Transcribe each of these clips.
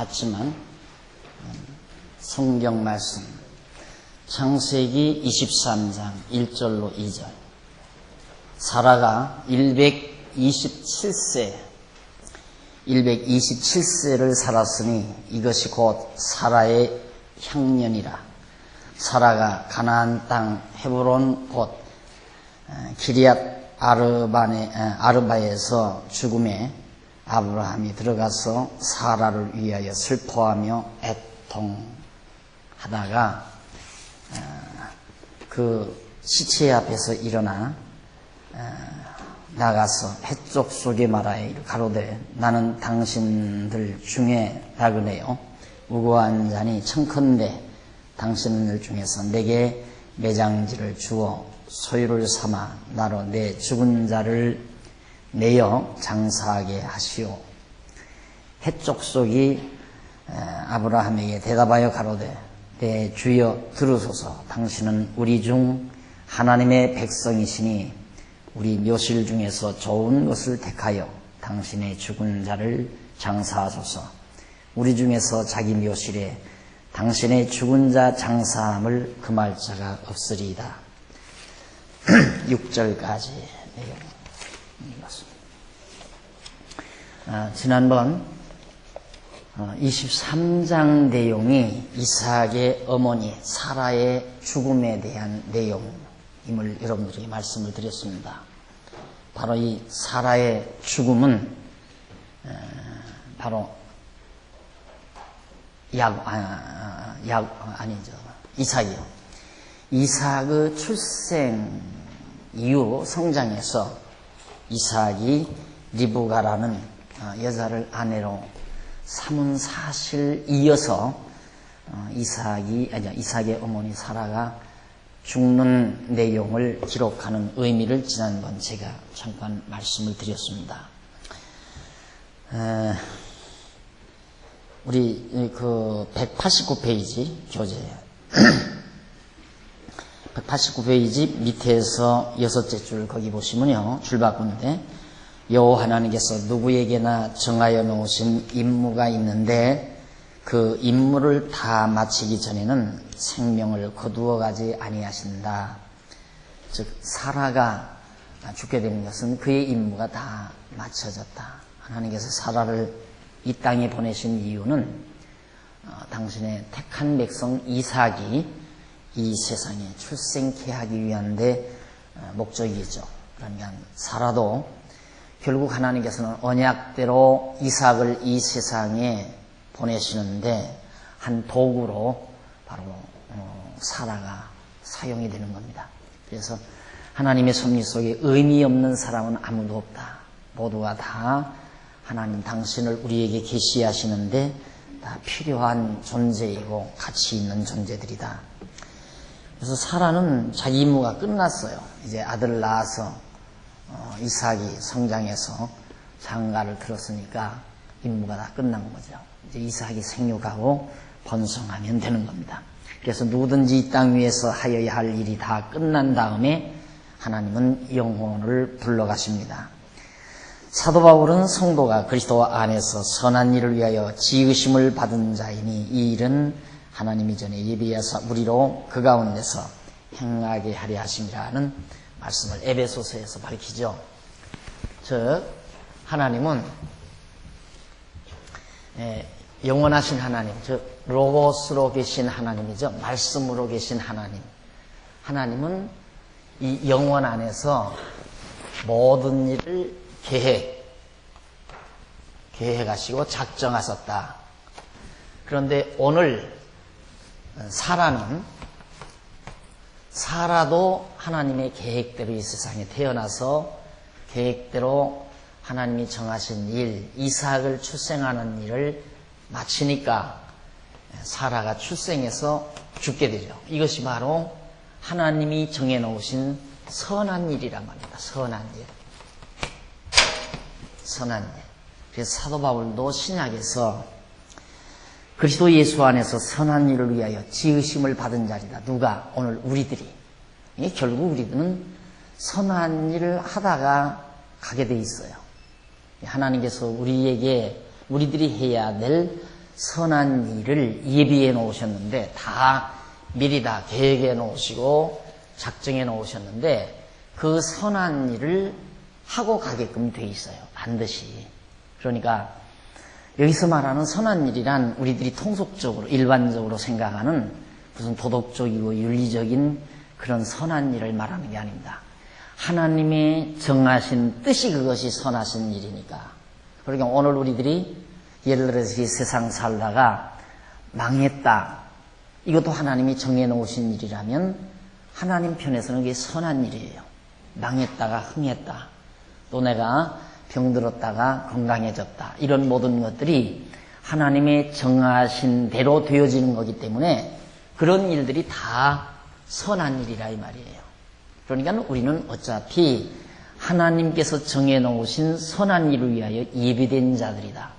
같지만 성경 말씀 창세기 23장 1절로 2절. 사라가 127세를 살았으니 이것이 곧 사라의 향년이라. 사라가 가나안 땅 헤브론 곧 기럇 아르바에서 죽음에 아브라함이 들어가서 사라를 위하여 슬퍼하며 애통하다가 그 시체 앞에서 일어나 나가서 해쪽 속에 말하여 가로되 나는 당신들 중에 나그네요 무고한 자니 청컨대 당신들 중에서 내게 매장지를 주어 소유를 삼아 나로 내 죽은 자를 내어 장사하게 하시오. 해쪽 속이 아브라함에게 대답하여 가로되 내 주여 들으소서. 당신은 우리 중 하나님의 백성이시니 우리 묘실 중에서 좋은 것을 택하여 당신의 죽은 자를 장사하소서. 우리 중에서 자기 묘실에 당신의 죽은 자 장사함을 금할 자가 없으리이다. 6절까지 내용입니다. 지난번 23장 내용이 이삭의 어머니 사라의 죽음에 대한 내용임을 여러분들에게 말씀을 드렸습니다. 바로 이 사라의 죽음은 바로 이삭이요. 이삭의 출생 이후 성장에서 이삭이 리브가라는 여자를 아내로 삼은 사실 이어서 이삭의 어머니 사라가 죽는 내용을 기록하는 의미를 지난번 제가 잠깐 말씀을 드렸습니다. 우리 그 189페이지 교재 189페이지 밑에서 6째 줄 거기 보시면요. 줄바꾼데 여호와 하나님께서 누구에게나 정하여 놓으신 임무가 있는데 그 임무를 다 마치기 전에는 생명을 거두어 가지 아니하신다. 즉 사라가 죽게 되는 것은 그의 임무가 다 마쳐졌다. 하나님께서 사라를 이 땅에 보내신 이유는 당신의 택한 백성 이삭이 이 세상에 출생케 하기 위한 데 목적이죠. 그러니까 사라도 결국 하나님께서는 언약대로 이삭을 이 세상에 보내시는데 한 도구로 바로 사라가 사용이 되는 겁니다. 그래서 하나님의 섭리 속에 의미 없는 사람은 아무도 없다. 모두가 다 하나님 당신을 우리에게 계시하시는데 다 필요한 존재이고 가치 있는 존재들이다. 그래서 사라는 자기 임무가 끝났어요. 이제 아들 낳아서 이삭이 성장해서 장가를 들었으니까 임무가 다 끝난 거죠. 이제 이삭이 생육하고 번성하면 되는 겁니다. 그래서 누구든지 이 땅 위에서 하여야 할 일이 다 끝난 다음에 하나님은 영혼을 불러가십니다. 사도 바울은 성도가 그리스도 안에서 선한 일을 위하여 지으심을 받은 자이니 이 일은 하나님이 전에 예비하사 우리로 그 가운데서 행하게 하려 하심이라는 말씀을 에베소서에서 밝히죠. 즉 하나님은 영원하신 하나님, 즉 로고스로 계신 하나님이죠. 말씀으로 계신 하나님. 하나님은 이 영원 안에서 모든 일을 계획하시고 작정하셨다. 그런데 오늘 사라도 하나님의 계획대로 이 세상에 태어나서 계획대로 하나님이 정하신 일, 이삭을 출생하는 일을 마치니까 사라가 출생해서 죽게 되죠. 이것이 바로 하나님이 정해놓으신 선한 일이란 말입니다. 선한 일. 그래서 사도 바울도 신약에서 그리스도 예수 안에서 선한 일을 위하여 지으심을 받은 자리다. 누가? 오늘 우리들이. 결국 우리들은 선한 일을 하다가 가게 돼 있어요. 하나님께서 우리들이 해야 될 선한 일을 예비해 놓으셨는데 다 미리 다 계획해 놓으시고 작정해 놓으셨는데 그 선한 일을 하고 가게끔 돼 있어요. 반드시. 그러니까 여기서 말하는 선한 일이란 우리들이 통속적으로 일반적으로 생각하는 무슨 도덕적이고 윤리적인 그런 선한 일을 말하는 게 아닙니다. 하나님의 정하신 뜻이 그것이 선하신 일이니까. 그러니까 오늘 우리들이 예를 들어서 이 세상 살다가 망했다. 이것도 하나님이 정해놓으신 일이라면 하나님 편에서는 그게 선한 일이에요. 망했다가 흥했다. 또 내가 병들었다가 건강해졌다. 이런 모든 것들이 하나님의 정하신 대로 되어지는 거기 때문에 그런 일들이 다 선한 일이라 이 말이에요. 그러니까 우리는 어차피 하나님께서 정해놓으신 선한 일을 위하여 예비된 자들이다.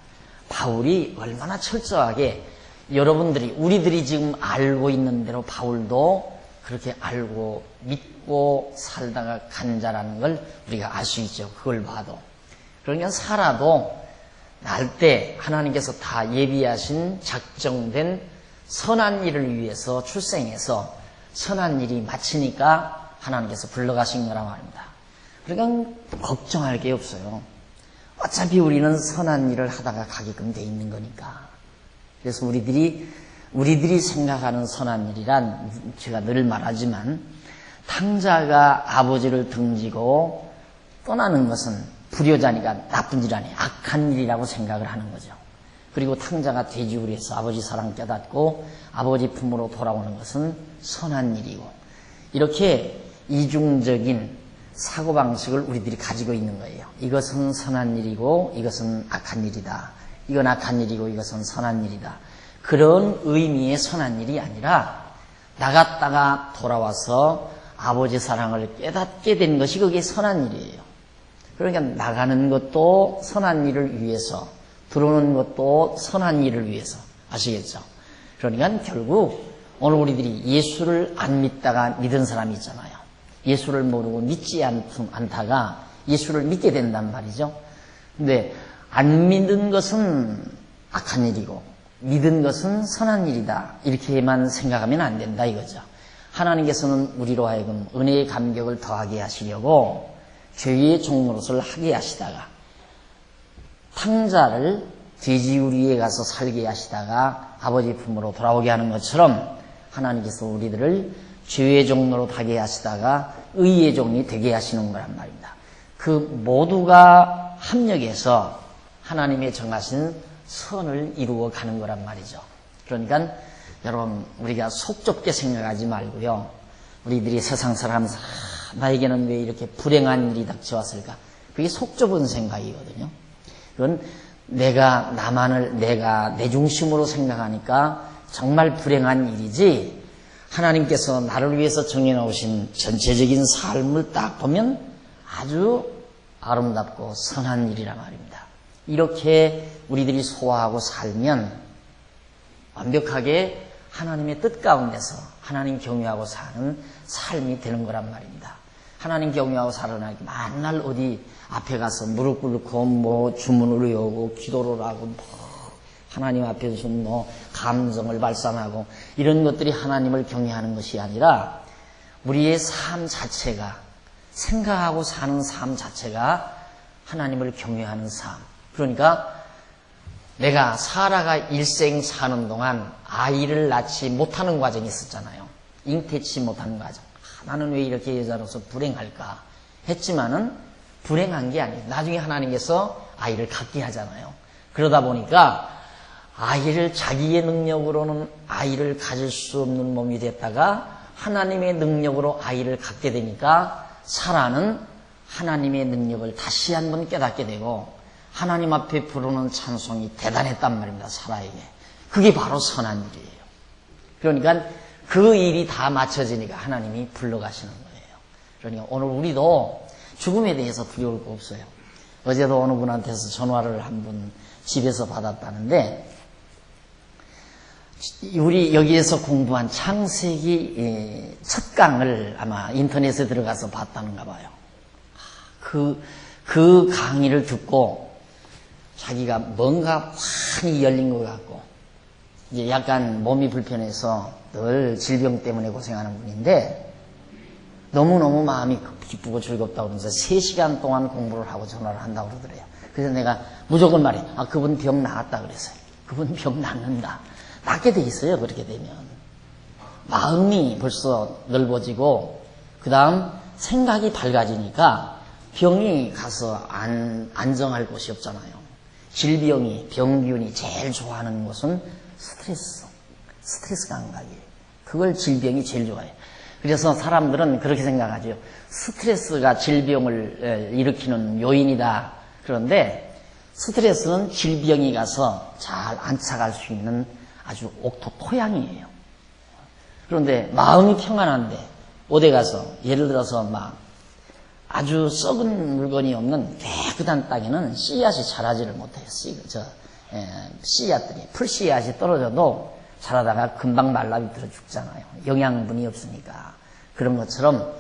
바울이 얼마나 철저하게 여러분들이 우리들이 지금 알고 있는 대로 바울도 그렇게 알고 믿고 살다가 간 자라는 걸 우리가 알 수 있죠. 그걸 봐도. 그러니까 살아도 날 때 하나님께서 다 예비하신 작정된 선한 일을 위해서 출생해서 선한 일이 마치니까 하나님께서 불러가신 거란 말입니다. 그러니까 걱정할 게 없어요. 어차피 우리는 선한 일을 하다가 가게끔 돼 있는 거니까. 그래서 우리들이 생각하는 선한 일이란 제가 늘 말하지만 탕자가 아버지를 등지고 떠나는 것은 불효자니까 나쁜 일 아니에요. 악한 일이라고 생각을 하는 거죠. 그리고 탕자가 돼지우리에서 아버지 사랑 깨닫고 아버지 품으로 돌아오는 것은 선한 일이고 이렇게 이중적인 사고방식을 우리들이 가지고 있는 거예요. 이것은 선한 일이고 이것은 악한 일이다. 이건 악한 일이고 이것은 선한 일이다. 그런 의미의 선한 일이 아니라 나갔다가 돌아와서 아버지 사랑을 깨닫게 된 것이 그게 선한 일이에요. 그러니까 나가는 것도 선한 일을 위해서 들어오는 것도 선한 일을 위해서 아시겠죠? 그러니까 결국 오늘 우리들이 예수를 안 믿다가 믿은 사람이 있잖아요. 예수를 모르고 믿지 않다가 예수를 믿게 된단 말이죠. 근데 안 믿은 것은 악한 일이고 믿은 것은 선한 일이다. 이렇게만 생각하면 안 된다 이거죠. 하나님께서는 우리로 하여금 은혜의 감격을 더하게 하시려고 죄의 종노릇을 하게 하시다가 탕자를 돼지우리에 가서 살게 하시다가 아버지 품으로 돌아오게 하는 것처럼 하나님께서 우리들을 죄의 종노릇 하게 하시다가 의의 종이 되게 하시는 거란 말입니다. 그 모두가 합력해서 하나님의 정하신 선을 이루어 가는 거란 말이죠. 그러니까 여러분 우리가 속 좁게 생각하지 말고요. 우리들이 세상 살아가면서 나에게는 왜 이렇게 불행한 일이 닥쳐왔을까? 그게 속 좁은 생각이거든요. 그건 내가 내 중심으로 생각하니까 정말 불행한 일이지 하나님께서 나를 위해서 정해놓으신 전체적인 삶을 딱 보면 아주 아름답고 선한 일이란 말입니다. 이렇게 우리들이 소화하고 살면 완벽하게 하나님의 뜻 가운데서 하나님 경외하고 사는 삶이 되는 거란 말입니다. 하나님 경외하고 살아나니까 만날 어디 앞에 가서 무릎 꿇고 주문을 외우고 기도를 하고 하나님 앞에서 감정을 발산하고 이런 것들이 하나님을 경외하는 것이 아니라 우리의 삶 자체가 생각하고 사는 삶 자체가 하나님을 경외하는 삶. 그러니까 내가 사라가 일생 사는 동안 아이를 낳지 못하는 과정이 있었잖아요. 잉태치 못하는 과정. 나는 왜 이렇게 여자로서 불행할까 했지만은 불행한 게 아니에요. 나중에 하나님께서 아이를 갖게 하잖아요. 그러다 보니까 아이를 자기의 능력으로는 아이를 가질 수 없는 몸이 됐다가 하나님의 능력으로 아이를 갖게 되니까 사라는 하나님의 능력을 다시 한번 깨닫게 되고 하나님 앞에 부르는 찬송이 대단했단 말입니다. 사라에게. 그게 바로 선한 일이에요. 그러니까 그 일이 다 맞춰지니까 하나님이 불러가시는 거예요. 그러니까 오늘 우리도 죽음에 대해서 두려울 거 없어요. 어제도 어느 분한테서 전화를 한 분 집에서 받았다는데 우리 여기에서 공부한 창세기 첫 강을 아마 인터넷에 들어가서 봤다는가 봐요. 그 강의를 듣고 자기가 뭔가 환히 열린 것 같고 이제 약간 몸이 불편해서 늘 질병 때문에 고생하는 분인데 너무너무 마음이 기쁘고 즐겁다고 그러면서 3시간 동안 공부를 하고 전화를 한다고 그러더래요. 그래서 내가 무조건 말해. 그분 병 나았다 그랬어요. 그분 병 낫는다. 낫게 돼 있어요. 그렇게 되면. 마음이 벌써 넓어지고 그 다음 생각이 밝아지니까 병이 가서 안정할 곳이 없잖아요. 질병이, 병균이 제일 좋아하는 것은 스트레스 감각이에요. 그걸 질병이 제일 좋아해요. 그래서 사람들은 그렇게 생각하죠. 스트레스가 질병을 일으키는 요인이다. 그런데 스트레스는 질병이 가서 잘 안착할 수 있는 아주 옥토 토양이에요. 그런데 마음이 평안한데 어디 가서 예를 들어서 막 아주 썩은 물건이 없는 깨끗한 땅에는 씨앗이 자라지를 못해요. 씨앗들이 풀 씨앗이 떨어져도 자라다가 금방 말라비틀어 죽잖아요. 영양분이 없으니까. 그런 것처럼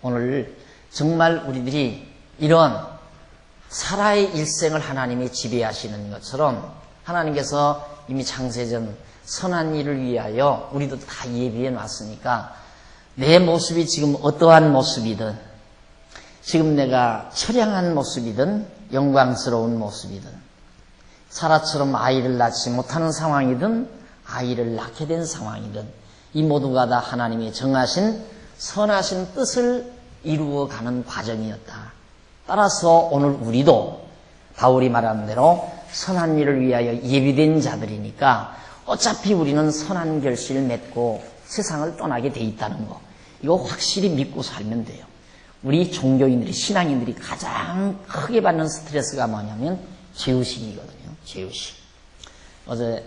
오늘 정말 우리들이 이런 살아의 일생을 하나님이 지배하시는 것처럼 하나님께서 이미 창세전 선한 일을 위하여 우리도 다 예비해 놨으니까 내 모습이 지금 어떠한 모습이든 지금 내가 처량한 모습이든 영광스러운 모습이든 사라처럼 아이를 낳지 못하는 상황이든 아이를 낳게 된 상황이든 이 모두가 다 하나님이 정하신 선하신 뜻을 이루어가는 과정이었다. 따라서 오늘 우리도 바울이 말한 대로 선한 일을 위하여 예비된 자들이니까 어차피 우리는 선한 결실을 맺고 세상을 떠나게 돼 있다는 거. 이거 확실히 믿고 살면 돼요. 우리 종교인들이, 신앙인들이 가장 크게 받는 스트레스가 뭐냐면 죄의식이거든요. 죄의식. 어제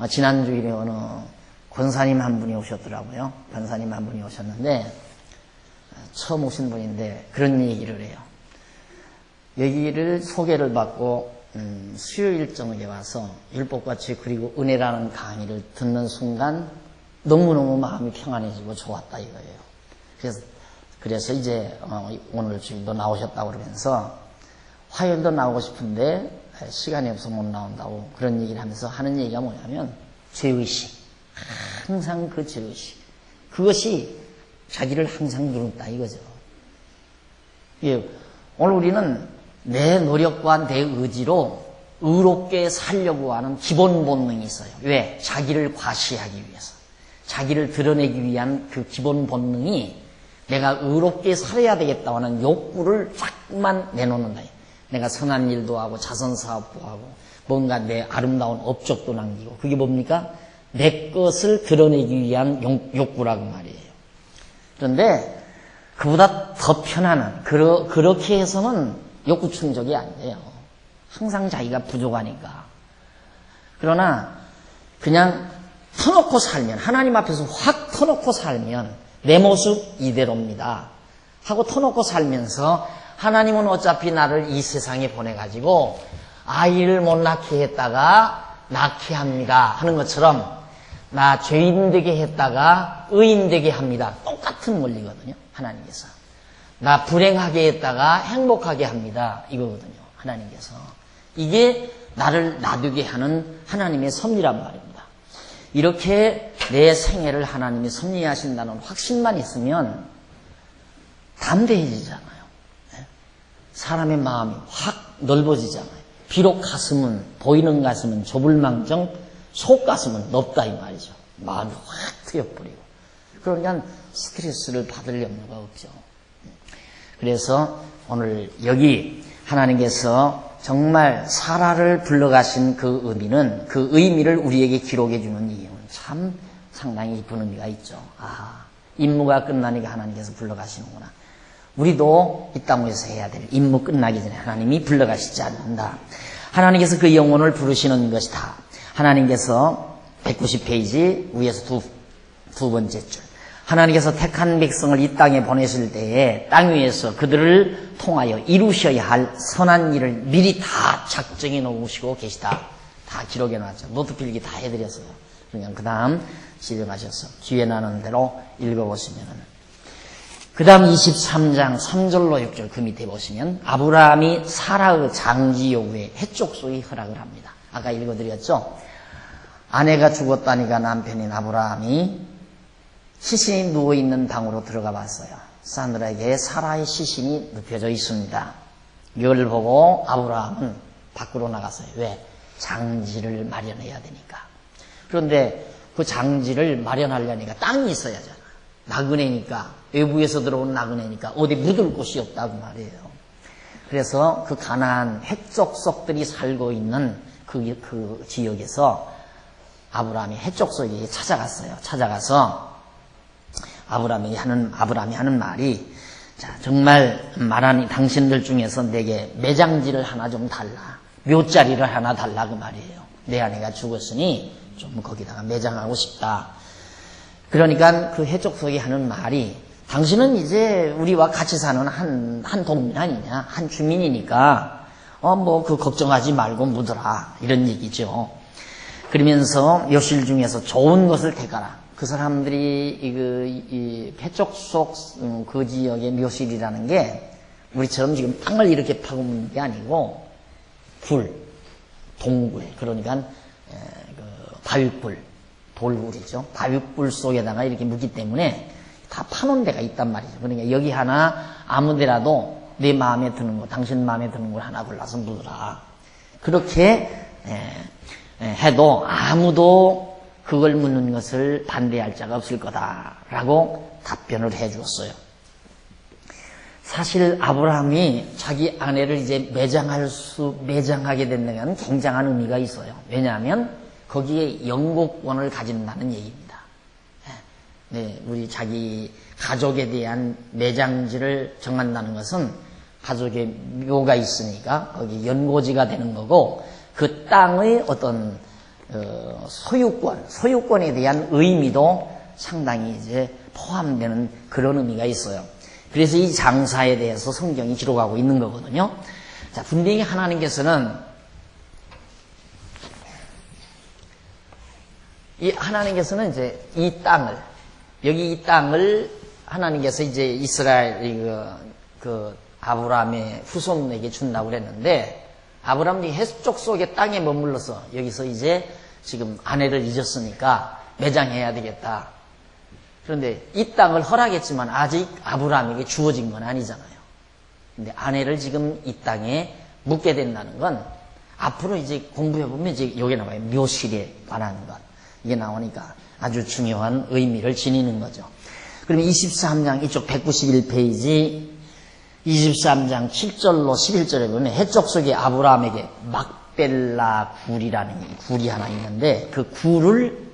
지난주일에 어느 권사님 한 분이 오셨더라고요. 권사님 한 분이 오셨는데 처음 오신 분인데 그런 얘기를 해요. 여기를 소개를 받고 수요일 저녁에 와서 율법과 죄 그리고 은혜라는 강의를 듣는 순간 너무너무 마음이 평안해지고 좋았다 이거예요. 그래서 이제 오늘 주일도 나오셨다고 그러면서 화요일도 나오고 싶은데 시간이 없어 못 나온다고 그런 얘기를 하면서 하는 얘기가 뭐냐면 죄의식. 항상 그 죄의식. 그것이 자기를 항상 누른다 이거죠. 예, 오늘 우리는 내 노력과 내 의지로 의롭게 살려고 하는 기본 본능이 있어요. 왜? 자기를 과시하기 위해서. 자기를 드러내기 위한 그 기본 본능이 내가 의롭게 살아야 되겠다고 하는 욕구를 자꾸만 내놓는다. 내가 선한 일도 하고 자선사업도 하고 뭔가 내 아름다운 업적도 남기고 그게 뭡니까? 내 것을 드러내기 위한 욕구라고 말이에요. 그런데 그보다 더 편안한 그렇게 해서는 욕구 충족이 안 돼요. 항상 자기가 부족하니까. 그러나 그냥 터놓고 살면 하나님 앞에서 확 터놓고 살면 내 모습 이대로입니다 하고 터놓고 살면서 하나님은 어차피 나를 이 세상에 보내가지고 아이를 못 낳게 했다가 낳게 합니다 하는 것처럼 나 죄인 되게 했다가 의인 되게 합니다. 똑같은 원리거든요. 하나님께서. 나 불행하게 했다가 행복하게 합니다. 이거거든요. 하나님께서. 이게 나를 놔두게 하는 하나님의 섭리란 말입니다. 이렇게 내 생애를 하나님이 섭리하신다는 확신만 있으면 담대해지잖아요. 사람의 마음이 확 넓어지잖아요. 비록 가슴은 보이는 가슴은 좁을망정 속 가슴은 넓다 이 말이죠. 마음이 확 트여버리고 그러니까 스트레스를 받을 염려가 없죠. 그래서 오늘 여기 하나님께서 정말 사라를 불러가신 그 의미는 그 의미를 우리에게 기록해 주는 이유는 참 상당히 깊은 의미가 있죠. 임무가 끝나니까 하나님께서 불러가시는구나. 우리도 이 땅 위에서 해야 될 임무 끝나기 전에 하나님이 불러가시지 않는다. 하나님께서 그 영혼을 부르시는 것이다. 하나님께서 190페이지 위에서 두 번째 줄. 하나님께서 택한 백성을 이 땅에 보내실 때에 땅 위에서 그들을 통하여 이루셔야 할 선한 일을 미리 다 작정해 놓으시고 계시다. 다 기록해 놨죠. 노트 필기 다 해드렸어요. 그냥 그 다음 집에 가셔서 기회 나는 대로 읽어보시면은. 그 다음 23장 3절로 6절 그 밑에 보시면 아브라함이 사라의 장지 요구에 해촉소의 허락을 합니다. 아까 읽어드렸죠. 아내가 죽었다니까 남편인 아브라함이 시신이 누워있는 방으로 들어가 봤어요. 사느라에게 사라의 시신이 눕혀져 있습니다. 이걸 보고 아브라함은 밖으로 나갔어요. 왜? 장지를 마련해야 되니까. 그런데 그 장지를 마련하려니까 땅이 있어야 하잖아. 나그네니까, 외부에서 들어온 나그네니까 어디 묻을 곳이 없다고 말이에요. 그래서 그 가나안 해족속들이 살고 있는 그 지역에서 아브라함이 해족속에 찾아갔어요. 찾아가서 아브라함이 하는 말이, 자, 정말 말하니 당신들 중에서 내게 매장지를 하나 좀 달라. 묘자리를 하나 달라 그 말이에요. 내 아내가 죽었으니 좀 거기다가 매장하고 싶다. 그러니까 그 해족속이 하는 말이, 당신은 이제 우리와 같이 사는 한 동민 아니냐, 한 주민이니까 그 걱정하지 말고 묻어라, 이런 얘기죠. 그러면서 묘실 중에서 좋은 것을 택하라. 그 사람들이 이 해족속 그 지역의 묘실이라는 게 우리처럼 지금 땅을 이렇게 파고 묻는 게 아니고 동굴, 그러니까 바윗불, 돌굴이죠. 바윗불 속에다가 이렇게 묻기 때문에 다 파놓은 데가 있단 말이죠. 그러니까 여기 하나 아무 데라도 내 마음에 드는 거, 당신 마음에 드는 걸 하나 골라서 묻어라. 그렇게 해도 아무도 그걸 묻는 것을 반대할 자가 없을 거다라고 답변을 해 주었어요. 사실 아브라함이 자기 아내를 이제 매장하게 된다는 건 굉장한 의미가 있어요. 왜냐하면 거기에 영국권을 가진다는 얘기입니다. 네, 우리 자기 가족에 대한 매장지를 정한다는 것은 가족의 묘가 있으니까 거기 연고지가 되는 거고, 그 땅의 어떤 소유권에 대한 의미도 상당히 이제 포함되는 그런 의미가 있어요. 그래서 이 장사에 대해서 성경이 기록하고 있는 거거든요. 자, 분명히 하나님께서는 이제 이 땅을 하나님께서 이제 이스라엘 그 아브라함의 후손에게 준다고 그랬는데, 아브라함이 해족 속의 땅에 머물러서 여기서 이제 지금 아내를 잊었으니까 매장해야 되겠다. 그런데 이 땅을 허락했지만 아직 아브라함에게 주어진 건 아니잖아요. 근데 아내를 지금 이 땅에 묻게 된다는 건 앞으로 이제 공부해보면 이제 여기 나와요. 묘실에 관한 것. 이게 나오니까 아주 중요한 의미를 지니는 거죠. 그러면 23장 이쪽 191페이지 23장 7절로 11절에 보면 해족 속의 아브라함에게 막벨라 굴이라는 굴이 하나 있는데 그 굴을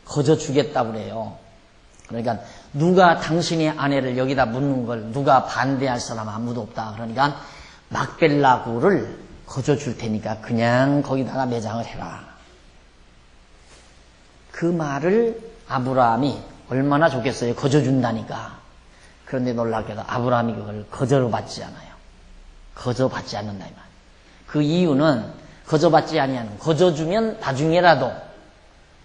거저 주겠다고 그래요. 그러니까 누가 당신의 아내를 여기다 묻는 걸 누가 반대할 사람 아무도 없다. 그러니까 막벨라 굴을 거저 줄 테니까 그냥 거기다가 매장을 해라. 그 말을 아브라함이 얼마나 좋겠어요. 거저 준다니까. 그런데 놀랍게도 아브라함이 그걸 거저로 받지 않아요. 거저 받지 않는다 이 말. 그 이유는 거저 받지 아니하는, 거저 주면 나중에라도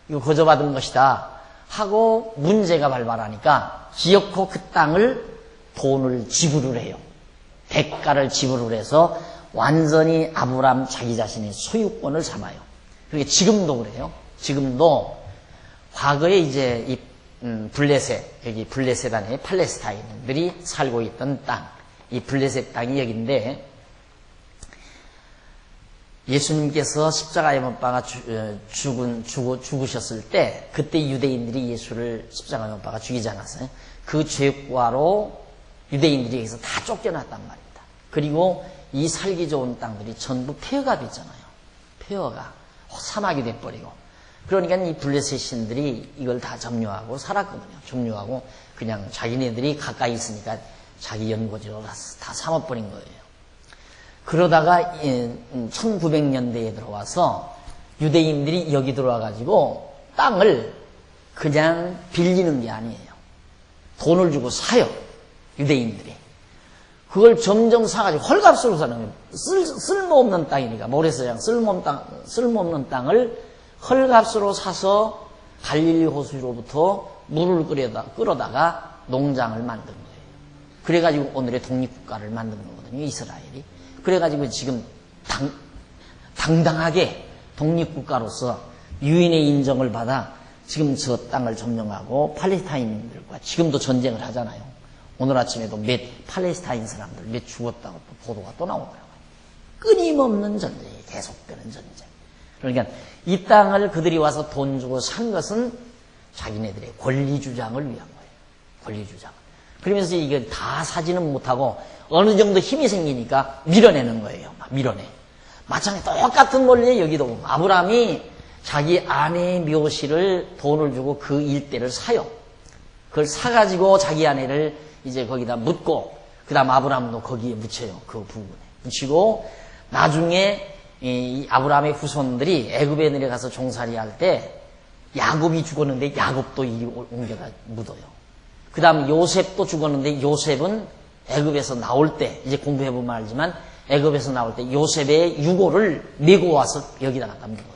이거 거저 받은 것이다 하고 문제가 발발하니까 기어코 그 땅을 돈을 지불을 해요. 대가를 지불을 해서 완전히 아브라함 자기 자신의 소유권을 삼아요. 그러니까 지금도 그래요. 지금도 과거에 이제 이 블레셋, 여기 블레셋 안에 팔레스타인들이 살고 있던 땅, 이 블레셋 땅이 여기인데, 예수님께서 십자가에 못 박아 죽으셨을 때, 그때 유대인들이 예수를 십자가에 못 박아 죽이지 않았어요. 그 죄과로 유대인들이 여기서 다 쫓겨났단 말입니다. 그리고 이 살기 좋은 땅들이 전부 폐허가 됐잖아요. 폐허가 사막이 돼버리고. 그러니까 이 블레셋 신들이 이걸 다 점유하고 살았거든요. 점유하고 그냥 자기네들이 가까이 있으니까 자기 연고지로 다 삼아버린 거예요. 그러다가 1900년대에 들어와서 유대인들이 여기 들어와가지고 땅을 그냥 빌리는 게 아니에요. 돈을 주고 사요. 유대인들이. 그걸 점점 사가지고 헐값으로 사는 거예요. 쓸모없는 땅이니까. 모래서양 쓸모없는 땅을 헐값으로 사서 갈릴리 호수로부터 물을 끌어다가 농장을 만든 거예요. 그래가지고 오늘의 독립국가를 만든 거거든요. 이스라엘이. 그래가지고 지금 당당하게 독립국가로서 유엔의 인정을 받아 지금 저 땅을 점령하고 팔레스타인들과 지금도 전쟁을 하잖아요. 오늘 아침에도 몇 팔레스타인 사람들 몇 죽었다고 또 보도가 또 나오더라고요. 끊임없는 전쟁이 계속되는 전쟁. 그러니까 이 땅을 그들이 와서 돈 주고 산 것은 자기네들의 권리 주장을 위한 거예요. 권리 주장. 그러면서 이게 다 사지는 못하고 어느 정도 힘이 생기니까 밀어내는 거예요. 막 밀어내. 마찬가지 똑같은 원리에 여기도 아브라함이 자기 아내의 묘실을 돈을 주고 그 일대를 사요. 그걸 사가지고 자기 아내를 이제 거기다 묻고 그 다음 아브라함도 거기에 묻혀요. 그 부분에 묻히고 나중에 이 아브라함의 후손들이 애굽에 내려가서 종살이 할 때 야곱이 죽었는데 야곱도 옮겨다 묻어요. 그 다음 요셉도 죽었는데 요셉은 애굽에서 나올 때 이제 공부해보면 알지만 애굽에서 나올 때 요셉의 유골을 메고 와서 여기다 갖다 묻어요.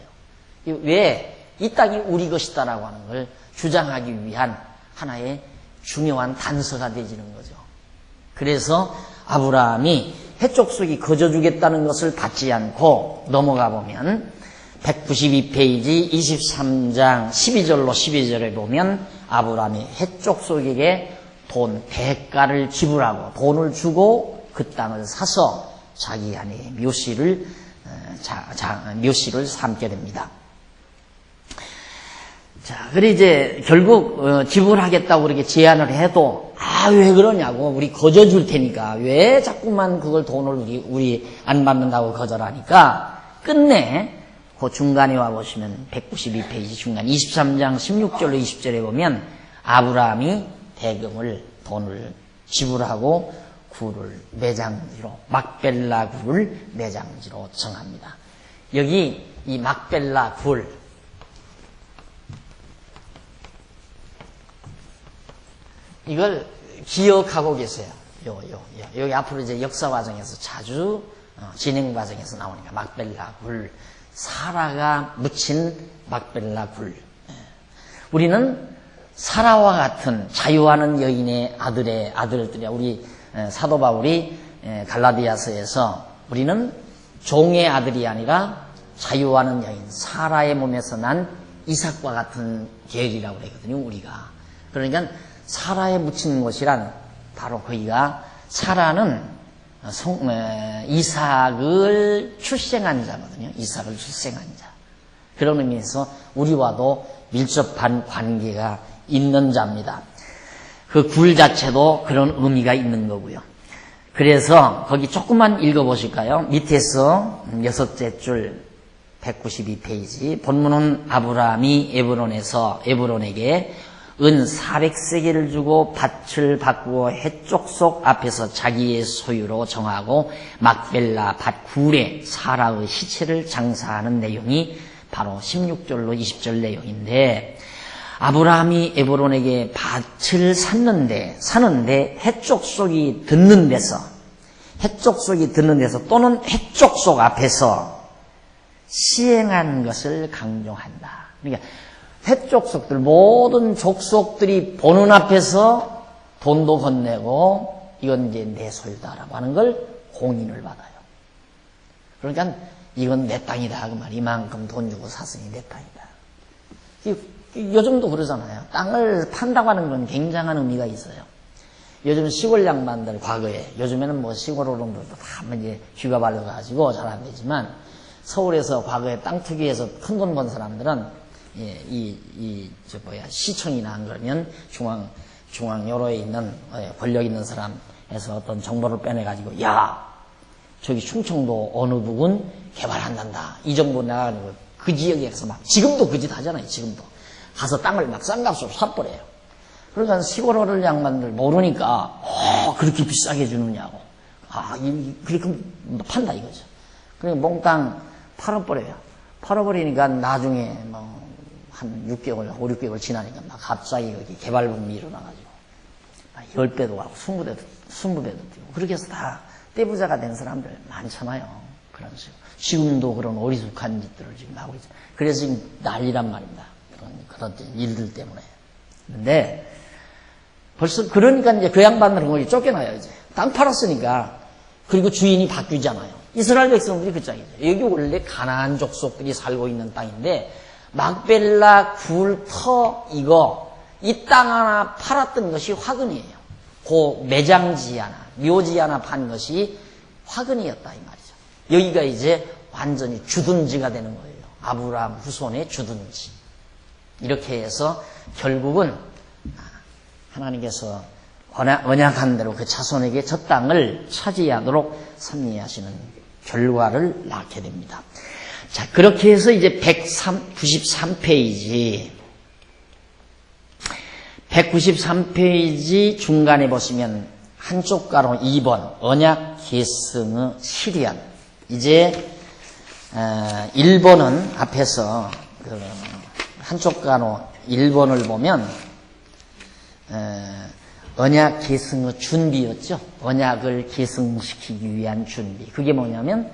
왜? 이 땅이 우리 것이다라고 하는 걸 주장하기 위한 하나의 중요한 단서가 되지는 거죠. 그래서 아브라함이 해족속이 거저주겠다는 것을 받지 않고 넘어가 보면 192페이지 23장 12절로 12절에 보면 아브라함이 해족속에게 대가를 지불하고 돈을 주고 그 땅을 사서 자기 아내의 묘실을 삼게 됩니다. 자, 그래 이제 결국 지불하겠다고 그렇게 제안을 해도 왜 그러냐고 우리 거저줄 테니까 왜 자꾸만 그걸 돈을 우리 안 받는다고 거절하니까 끝내 그 중간에 와 보시면 192페이지 중간 23장 16절로 20절에 보면 아브라함이 대금을 돈을 지불하고 굴을 매장지로 막벨라 굴을 매장지로 정합니다. 여기 이 막벨라 굴 이걸 기억하고 계세요. 여기 앞으로 이제 역사 과정에서 자주 진행 과정에서 나오니까 막벨라 굴, 사라가 묻힌 막벨라 굴. 우리는 사라와 같은 자유하는 여인의 아들들이야. 우리 사도 바울이 갈라디아서에서 우리는 종의 아들이 아니라 자유하는 여인, 사라의 몸에서 난 이삭과 같은 계열이라고 그러거든요. 우리가. 그러니까 사라에 묻힌 것이란 바로 거기가 사라는 이삭을 출생한 자거든요. 이삭을 출생한 자. 그런 의미에서 우리와도 밀접한 관계가 있는 자입니다. 그 굴 자체도 그런 의미가 있는 거고요. 그래서 거기 조금만 읽어보실까요? 밑에서 6째 줄 192페이지 본문은 아브라함이 에브론에게 은 400세겔을 주고 밭을 바꾸어 해족속 앞에서 자기의 소유로 정하고 막벨라 밭 굴에 사라의 시체를 장사하는 내용이 바로 16절로 20절 내용인데 아브라함이 에브론에게 밭을 사는데 해족속이 듣는 데서 또는 해족속 앞에서 시행한 것을 강조한다. 그러니까 해족속들 모든 족속들이 보는 앞에서 돈도 건네고 이건 이제 내 소유다라고 하는 걸 공인을 받아요. 그러니까 이건 내 땅이다 그 말. 이만큼 돈 주고 샀으니 내 땅이다. 요즘도 그러잖아요. 땅을 판다고 하는 건 굉장한 의미가 있어요. 요즘 시골 양반들 과거에 요즘에는 뭐 시골 어른들도 다 이제 휴가 받아가지고 잘 안 되지만 서울에서 과거에 땅 투기해서 큰 돈 번 사람들은 시청이나 한 그러면 중앙 여로에 있는 권력 있는 사람에서 어떤 정보를 빼내가지고 저기 충청도 어느 부근 개발한단다. 이 정보 나가지고 그 지역에서 막 지금도 그 짓 하잖아요. 지금도 가서 땅을 막 싼 값으로 사버려요. 그러니까 시골 어른 양반들 모르니까 그렇게 비싸게 주느냐고 그렇게 판다 이거죠. 그러니까 몽땅 팔아버려요. 팔아버리니까 나중에 한 6개월, 5, 6개월 지나니까 막 갑자기 여기 개발붐이 일어나가지고 10배도 하고 20배도 뛰고 그렇게 해서 다 떼부자가 된 사람들 많잖아요. 그런 식으로. 지금도 그런 어리숙한 짓들을 지금 하고 있죠. 그래서 지금 난리란 말입니다. 그런 일들 때문에. 근데 벌써 그러니까 이제 그 양반들은 거기 쫓겨나요. 이제 땅 팔았으니까. 그리고 주인이 바뀌잖아요. 이스라엘 백성들이 그 짝이죠. 여기 원래 가나안 족속들이 살고 있는 땅인데 막벨라 굴터 이거 이 땅 하나 팔았던 것이 화근이에요. 그 매장지 하나, 묘지 하나 판 것이 화근이었다 이 말이죠. 여기가 이제 완전히 주둔지가 되는 거예요. 아브라함 후손의 주둔지. 이렇게 해서 결국은 하나님께서 언약한 대로 그 자손에게 저 땅을 차지하도록 섭리하시는 결과를 낳게 됩니다. 자, 그렇게 해서 이제 193페이지 중간에 보시면 한쪽 가로 2번 언약 계승의 실현. 이제 1번은 앞에서 한쪽 가로 1번을 보면 언약 계승의 준비였죠. 언약을 계승시키기 위한 준비. 그게 뭐냐면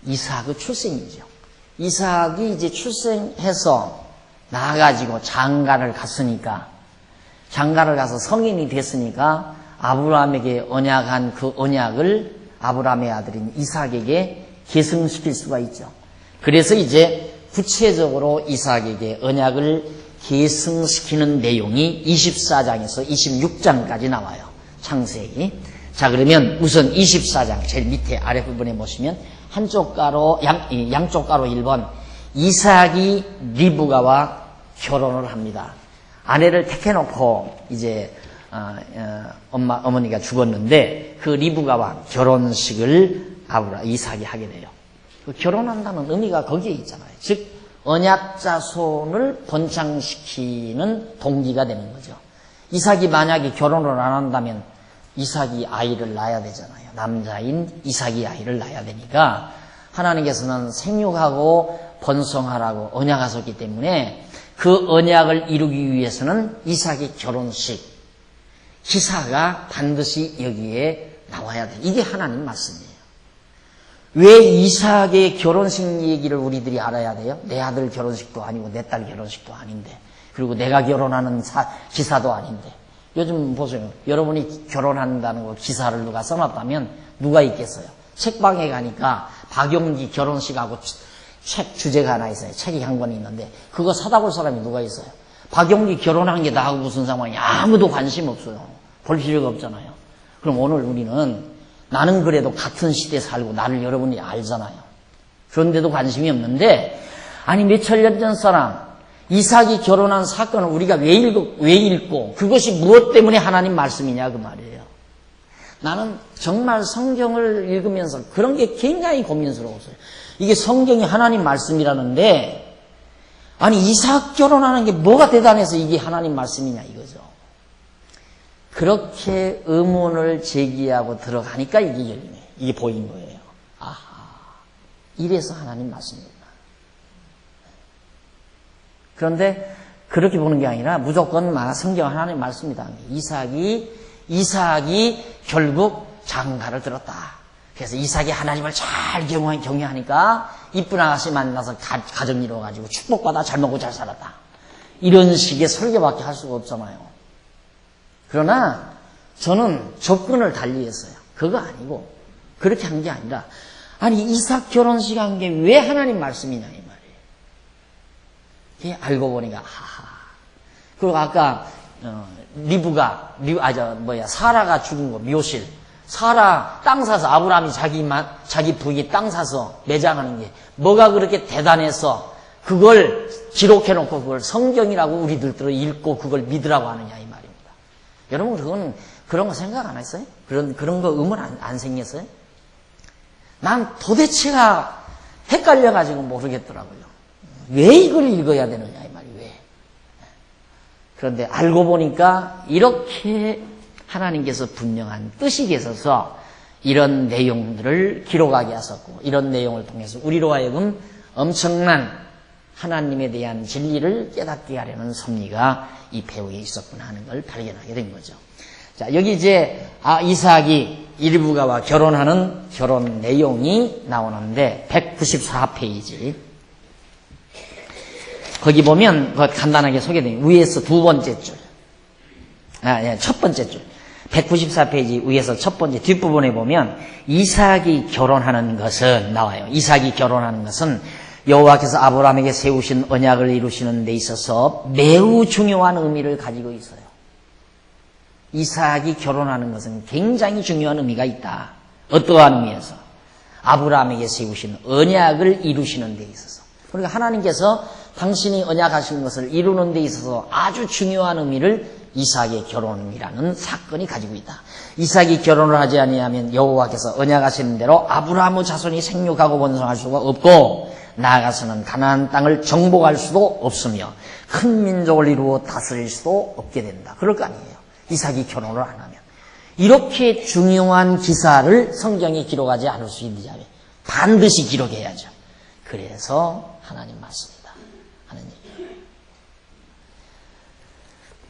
이삭의 출생이죠. 이삭이 이제 출생해서 나가지고 장가를 갔으니까, 장가를 가서 성인이 됐으니까 아브라함에게 언약한 그 언약을 아브라함의 아들인 이삭에게 계승시킬 수가 있죠. 그래서 이제 구체적으로 이삭에게 언약을 계승시키는 내용이 24장에서 26장까지 나와요. 창세기. 자, 그러면 우선 24장 제일 밑에 아랫부분에 보시면 한쪽 가로 양쪽 가로 1번 이삭이 리브가와 결혼을 합니다. 아내를 택해놓고 이제 어머니가 죽었는데 그 리브가와 결혼식을 이삭이 하게 돼요. 그 결혼한다는 의미가 거기에 있잖아요. 즉 언약 자손을 번창시키는 동기가 되는 거죠. 이삭이 만약에 결혼을 안 한다면 이삭이 아이를 낳아야 되잖아요. 남자인 이삭이 아이를 낳아야 되니까 하나님께서는 생육하고 번성하라고 언약하셨기 때문에 그 언약을 이루기 위해서는 이삭의 결혼식 기사가 반드시 여기에 나와야 돼. 이게 하나님 말씀이에요. 왜 이삭의 결혼식 얘기를 우리들이 알아야 돼요? 내 아들 결혼식도 아니고 내 딸 결혼식도 아닌데, 그리고 내가 결혼하는 기사도 아닌데. 요즘 보세요. 여러분이 결혼한다는 거 기사를 누가 써놨다면 누가 있겠어요? 책방에 가니까 박용기 결혼식하고 책 주제가 하나 있어요. 책이 한 권 있는데 그거 사다 볼 사람이 누가 있어요? 박용기 결혼한 게 나하고 무슨 상관이야? 아무도 관심 없어요. 볼 필요가 없잖아요. 그럼 오늘 우리는 나는 그래도 같은 시대에 살고 나를 여러분이 알잖아요. 그런데도 관심이 없는데, 아니 몇천 년 전 사람 이삭이 결혼한 사건을 우리가 왜 읽고 그것이 무엇 때문에 하나님 말씀이냐 그 말이에요. 나는 정말 성경을 읽으면서 그런 게 굉장히 고민스러웠어요. 이게 성경이 하나님 말씀이라는데, 아니 이삭 결혼하는 게 뭐가 대단해서 이게 하나님 말씀이냐 이거죠. 그렇게 의문을 제기하고 들어가니까 이게 열리네. 이게 보인 거예요. 아하, 이래서 하나님 말씀입니다. 그런데 그렇게 보는 게 아니라 무조건 성경 하나님 말씀이다. 이삭이 결국 장가를 들었다. 그래서 이삭이 하나님을 잘 경외하니까 이쁜 아가씨 만나서 가정 이루어가지고 축복받아 잘 먹고 잘 살았다. 이런 식의 설교밖에 할 수가 없잖아요. 그러나 저는 접근을 달리했어요. 그거 아니고 그렇게 한 게 아니라, 아니 이삭 결혼식 한 게 왜 하나님 말씀이냐 이 말이에요. 알고 보니까 하하. 그리고 아까 사라가 죽은 거 묘실. 사라 땅 사서 아브라함이 자기 부인이 땅 사서 매장하는 게 뭐가 그렇게 대단해서 그걸 기록해놓고 그걸 성경이라고 우리들도 읽고 그걸 믿으라고 하느냐 이 말입니다. 여러분 그런 거 생각 안 했어요? 그런 거 의문 안 생겼어요? 난 도대체가 헷갈려가지고 모르겠더라고요. 왜 이걸 읽어야 되느냐 이 말이 왜? 그런데 알고 보니까 이렇게 하나님께서 분명한 뜻이 계셔서 이런 내용들을 기록하게 하셨고, 이런 내용을 통해서 우리로 하여금 엄청난 하나님에 대한 진리를 깨닫게 하려는 섭리가 이 배후에 있었구나 하는 걸 발견하게 된 거죠. 자, 여기 이제 이삭이 일부가와 결혼하는 결혼 내용이 나오는데 194페이지 거기 보면 간단하게 소개됩니다. 위에서 두 번째 줄, 첫 번째 줄 194페이지 위에서 첫 번째 뒷부분에 보면 이삭이 결혼하는 것은 나와요. 이삭이 결혼하는 것은 여호와께서 아브라함에게 세우신 언약을 이루시는 데 있어서 매우 중요한 의미를 가지고 있어요. 이삭이 결혼하는 것은 굉장히 중요한 의미가 있다. 어떠한 의미에서? 아브라함에게 세우신 언약을 이루시는 데 있어서. 그러니까 하나님께서 당신이 언약하신 것을 이루는 데 있어서 아주 중요한 의미를 이삭의 결혼이라는 사건이 가지고 있다. 이삭이 결혼을 하지 아니하면 여호와께서 언약하시는 대로 아브라함의 자손이 생육하고 번성할 수가 없고 나아가서는 가나안 땅을 정복할 수도 없으며 큰 민족을 이루어 다스릴 수도 없게 된다. 그럴 거 아니에요. 이삭이 결혼을 안 하면. 이렇게 중요한 기사를 성경에 기록하지 않을 수 있느냐면 반드시 기록해야죠. 그래서 하나님 말씀이다 하는 얘기예요.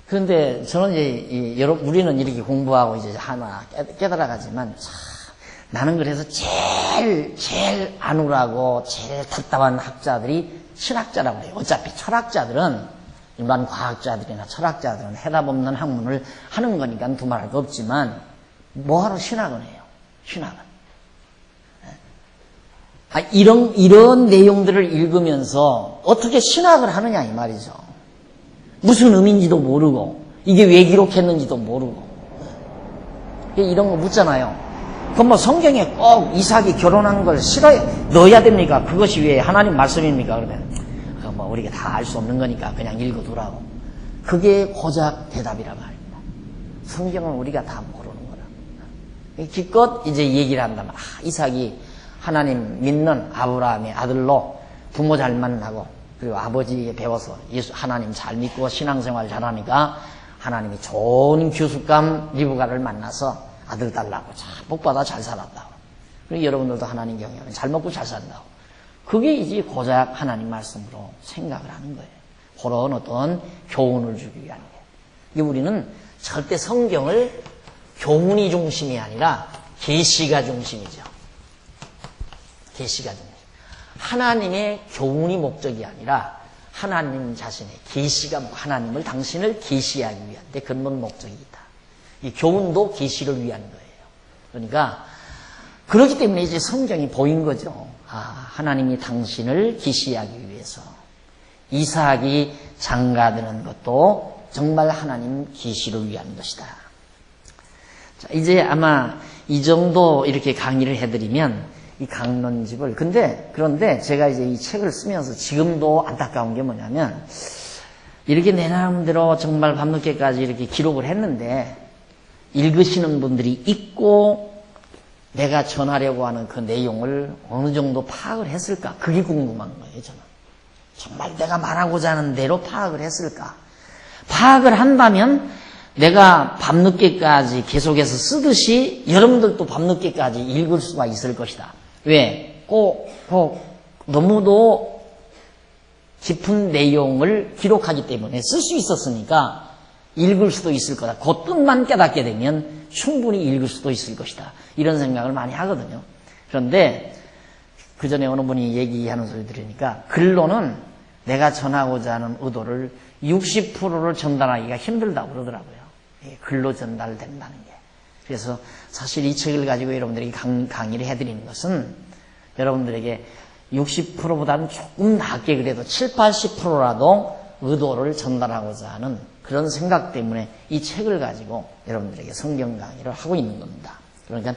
그런데 저는 이제 우리는 이렇게 공부하고 이제 하나 깨달아가지만 나는 그래서 제일 안울하고 제일 답답한 학자들이 신학자라고 해요. 어차피 철학자들은 일반 과학자들이나 철학자들은 해답 없는 학문을 하는 거니까 두말할 거 없지만 뭐하러 신학은 해요. 신학은. 이런 내용들을 읽으면서 어떻게 신학을 하느냐 이 말이죠. 무슨 의미인지도 모르고 이게 왜 기록했는지도 모르고 이런 거 묻잖아요. 그럼 뭐 성경에 꼭 이삭이 결혼한 걸 넣어야 됩니까? 그것이 왜 하나님 말씀입니까? 그러면 뭐 우리가 다 알 수 없는 거니까 그냥 읽어두라고. 그게 고작 대답이란 말입니다. 성경은 우리가 다 모르는 거라. 기껏 이제 얘기를 한다면 이삭이 하나님 믿는 아브라함의 아들로 부모 잘 만나고 그리고 아버지에게 배워서 하나님 잘 믿고 신앙생활 잘하니까 하나님이 좋은 교숙감 리브가를 만나서 아들 달라고 잘 복받아 잘 살았다고. 그리고 여러분들도 하나님 경영하면 잘 먹고 잘 산다고. 그게 이제 고작 하나님 말씀으로 생각을 하는 거예요. 그런 어떤 교훈을 주기 위한 거예요. 우리는 절대 성경을 교훈이 중심이 아니라 계시가 중심이죠. 계시가 중심. 하나님의 교훈이 목적이 아니라 하나님 자신의 계시가 하나님을 당신을 계시하기 위한 데 근본 목적이 있다. 이 교훈도 계시를 위한 거예요. 그러니까 그렇기 때문에 이제 성경이 보인 거죠. 하나님이 당신을 계시하기 위해서 이삭이 장가드는 것도 정말 하나님 계시를 위한 것이다. 자, 이제 아마 이 정도 이렇게 강의를 해드리면 이 강론집을 그런데 제가 이제 이 책을 쓰면서 지금도 안타까운 게 뭐냐면 이렇게 내 나름대로 정말 밤늦게까지 이렇게 기록을 했는데 읽으시는 분들이 있고 내가 전하려고 하는 그 내용을 어느 정도 파악을 했을까? 그게 궁금한 거예요, 저는. 정말 내가 말하고자 하는 대로 파악을 했을까? 파악을 한다면 내가 밤늦게까지 계속해서 쓰듯이 여러분들도 밤늦게까지 읽을 수가 있을 것이다. 왜? 꼭 너무도 깊은 내용을 기록하기 때문에 쓸 수 있었으니까 읽을 수도 있을 거다. 그 뜻만 깨닫게 되면 충분히 읽을 수도 있을 것이다. 이런 생각을 많이 하거든요. 그런데 그 전에 어느 분이 얘기하는 소리 들으니까 글로는 내가 전하고자 하는 의도를 60%를 전달하기가 힘들다고 그러더라고요. 글로 전달된다는 게. 그래서 사실 이 책을 가지고 여러분들에게 강의를 해드리는 것은 여러분들에게 60%보다는 조금 낮게 그래도 7, 80%라도 의도를 전달하고자 하는 그런 생각 때문에 이 책을 가지고 여러분들에게 성경 강의를 하고 있는 겁니다. 그러니까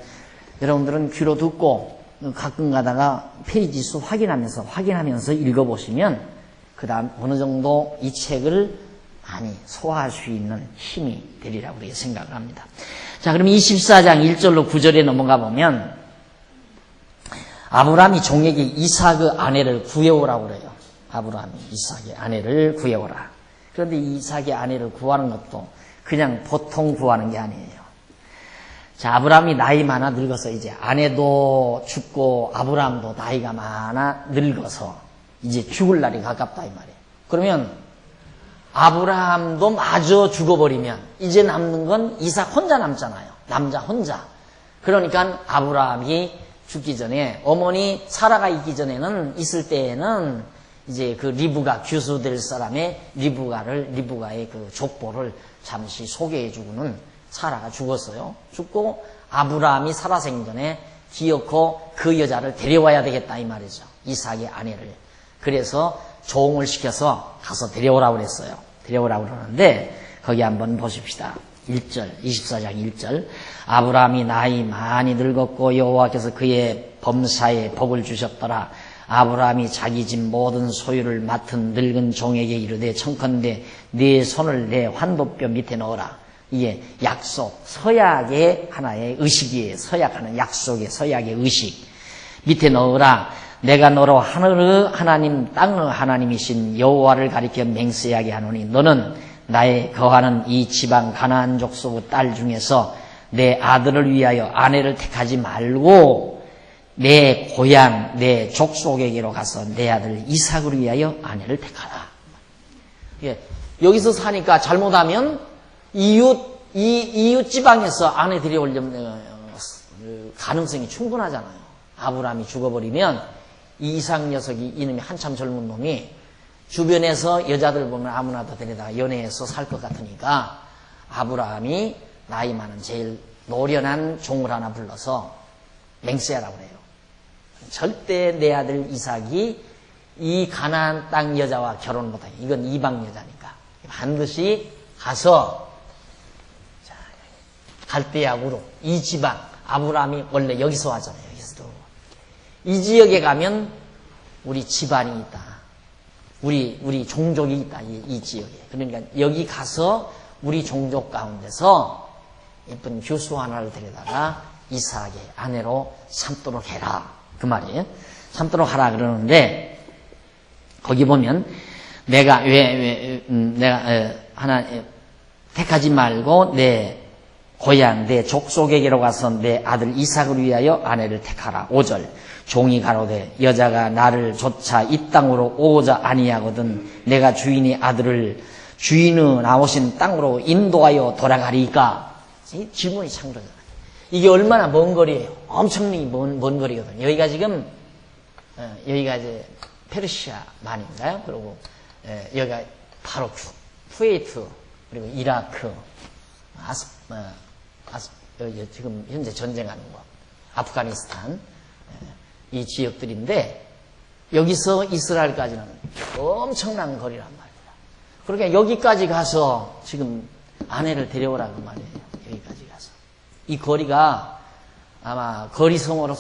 여러분들은 귀로 듣고 가끔 가다가 페이지 수 확인하면서 읽어보시면 그 다음 어느 정도 이 책을 많이 소화할 수 있는 힘이 되리라고 그렇게 생각을 합니다. 자, 그럼 24장 1절로 9절에 넘어가 보면 아브라함이 종에게 이삭의 아내를 구해오라고 그래요. 아브라함이 이삭의 아내를 구해오라. 그런데 이삭의 아내를 구하는 것도 그냥 보통 구하는 게 아니에요. 자, 아브라함이 나이 많아 늙어서 이제 아내도 죽고 아브라함도 나이가 많아 늙어서 이제 죽을 날이 가깝다 이 말이에요. 그러면 아브라함도 마저 죽어버리면 이제 남는 건 이삭 혼자 남잖아요. 남자 혼자. 그러니까 아브라함이 죽기 전에 어머니 사라가 있을 때에는 이제 그 리브가 규수될 사람의 리브가의 그 족보를 잠시 소개해주고는 사라가 죽었어요. 죽고 아브라함이 사라 생전에 기어코 그 여자를 데려와야 되겠다 이 말이죠. 이삭의 아내를. 그래서 종을 시켜서 가서 데려오라고 그랬어요. 데려오라고 그러는데 거기 한번 보십시다. 1절, 24장 1절. 아브라함이 나이 많이 늙었고 여호와께서 그의 범사에 복을 주셨더라. 아브라함이 자기 집 모든 소유를 맡은 늙은 종에게 이르되 청컨대 네 손을 내 환도뼈 밑에 넣어라. 이게 약속, 서약의 하나의 의식이에요. 서약하는 약속의 서약의 의식. 밑에 넣어라. 내가 너로 하늘의 하나님 땅의 하나님이신 여호와를 가리켜 맹세하게 하노니 너는 나의 거하는 이 지방 가나안 족속의 딸 중에서 내 아들을 위하여 아내를 택하지 말고 내 고향 내 족속에게로 가서 내 아들 이삭을 위하여 아내를 택하라. 예, 여기서 사니까 잘못하면 이웃 지방에서 아내 데려오려면 가능성이 충분하잖아요. 아브라함이 죽어버리면 이 이삭 녀석이 이놈이 한참 젊은 놈이 주변에서 여자들 보면 아무나 다 데려다가 연애해서 살 것 같으니까 아브라함이 나이 많은 제일 노련한 종을 하나 불러서 맹세하라고 그래요. 절대 내 아들 이삭이 이 가나안 땅 여자와 결혼 못하게. 이건 이방 여자니까 반드시 가서 갈대아우로 이 지방 아브라함이 원래 여기서 하잖아요. 여기서도 이 지역에 가면 우리 집안이 있다. 우리 종족이 있다. 이 지역에. 그러니까 여기 가서 우리 종족 가운데서 예쁜 교수 하나를 데려다가 이삭의 아내로 삼도록 해라. 그 말이에요. 삼도록 하라 그러는데 거기 보면 내가 하나 택하지 말고 내 고향 내 족속에게로 가서 내 아들 이삭을 위하여 아내를 택하라. 5절 종이 가로되 여자가 나를 조차 이 땅으로 오고자 아니하거든 내가 주인의 아들을 주인의 나오신 땅으로 인도하여 돌아가리까. 이 질문이 참 그러잖아요. 이게 얼마나 먼 거리예요. 엄청나게 먼 거리거든요. 여기가 지금 여기가 이제 페르시아만인가요? 그리고 여기가 바로 쿠웨이트 그리고 이라크 지금 현재 전쟁하는 거 아프가니스탄 이 지역들인데 여기서 이스라엘까지는 엄청난 거리란 말이에요. 그러니까 여기까지 가서 지금 아내를 데려오라는 말이에요. 여기까지 가서 이 거리가 아마 거리상으로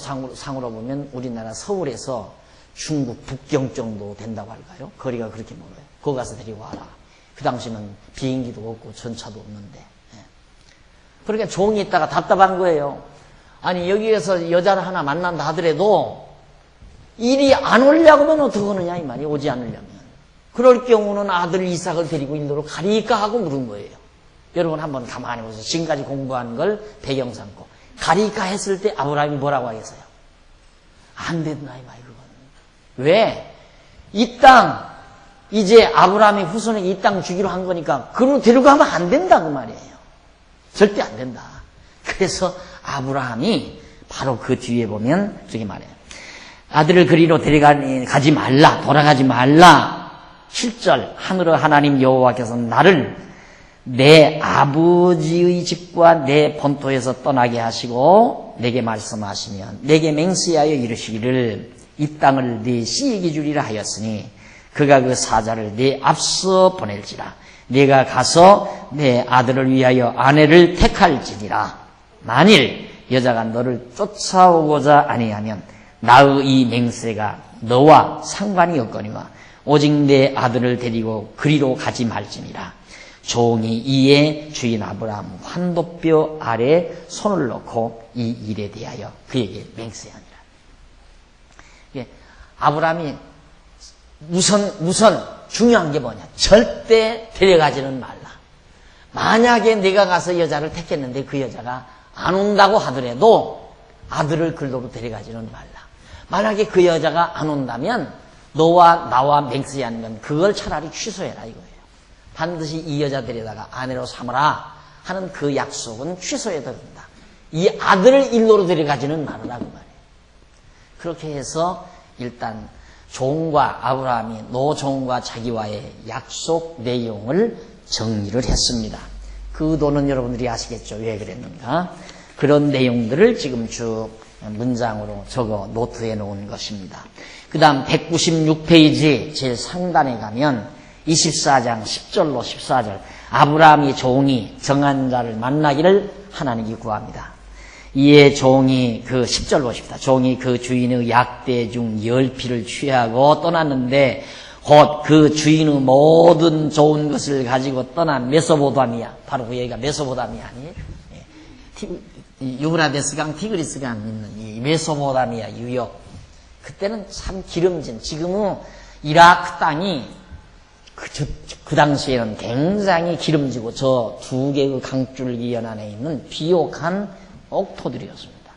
보면 우리나라 서울에서 중국 북경 정도 된다고 할까요? 거리가 그렇게 멀어요. 거기 가서 데리고 와라. 그 당시는 비행기도 없고 전차도 없는데 그러니까 종이 있다가 답답한 거예요. 아니 여기에서 여자를 하나 만난다 하더라도 일이 안 오려고 하면 어떻게 하느냐 이 말이 오지 않으려면 그럴 경우는 아들 이삭을 데리고 인도로 가리까 하고 물은 거예요. 여러분 한번 가만히 보세요. 지금까지 공부한 걸 배경 삼고 가리까 했을 때 아브라함이 뭐라고 하겠어요? 안 된다 이 말이 그건. 왜? 이 땅 이제 아브라함이 후손에게 이 땅 주기로 한 거니까 그로 데려가면 안 된다 그 말이에요. 절대 안 된다. 그래서 아브라함이 바로 그 뒤에 보면 저기 말해요. 아들을 그리로 데려가지 말라. 돌아가지 말라. 7절 하늘의 하나님 여호와께서 나를 내 아버지의 집과 내 본토에서 떠나게 하시고 내게 말씀하시면 내게 맹세하여 이르시기를 이 땅을 네 씨에게 주리라 하였으니 그가 그 사자를 네 앞서 보낼지라. 네가 가서 내 아들을 위하여 아내를 택할지니라. 만일 여자가 너를 쫓아오고자 아니하면 나의 이 맹세가 너와 상관이 없거니와 오직 내 아들을 데리고 그리로 가지 말지니라. 종이 이에 주인 아브라함 환도뼈 아래 손을 놓고 이 일에 대하여 그에게 맹세하니라. 예, 아브라함이 우선 중요한 게 뭐냐? 절대 데려가지는 말라. 만약에 내가 가서 여자를 택했는데 그 여자가 안 온다고 하더라도 아들을 글로로 데려가지는 말라. 만약에 그 여자가 안 온다면 너와 나와 맹세하는 건 그걸 차라리 취소해라 이거예요. 반드시 이 여자 데려다가 아내로 삼으라 하는 그 약속은 취소해야 된다. 이 아들을 일로로 데려가지는 말아라 그 말이에요. 그렇게 해서 일단 종과 아브라함이 노종과 자기와의 약속 내용을 정리를 했습니다. 그 도는 여러분들이 아시겠죠? 왜 그랬는가? 그런 내용들을 지금 쭉 문장으로 적어 노트해 놓은 것입니다. 그 다음 196페이지 제일 상단에 가면 24장 10절로 14절 아브라함이 종이 정한 자를 만나기를 하나님이 구합니다. 이에 종이 그 10절 보십시다. 종이 그 주인의 약대 중 10피를 취하고 떠났는데 곧 그 주인의 모든 좋은 것을 가지고 떠난 메소포타미아, 바로 그 여기가 메소포타미아 아니에요? 유브라데스강, 티그리스강 있는 이 메소포타미아 유역. 그때는 참 기름진, 지금은 이라크 땅이 그 당시에는 굉장히 기름지고 저 두 개의 강줄기 연안에 있는 비옥한 옥토들이었습니다.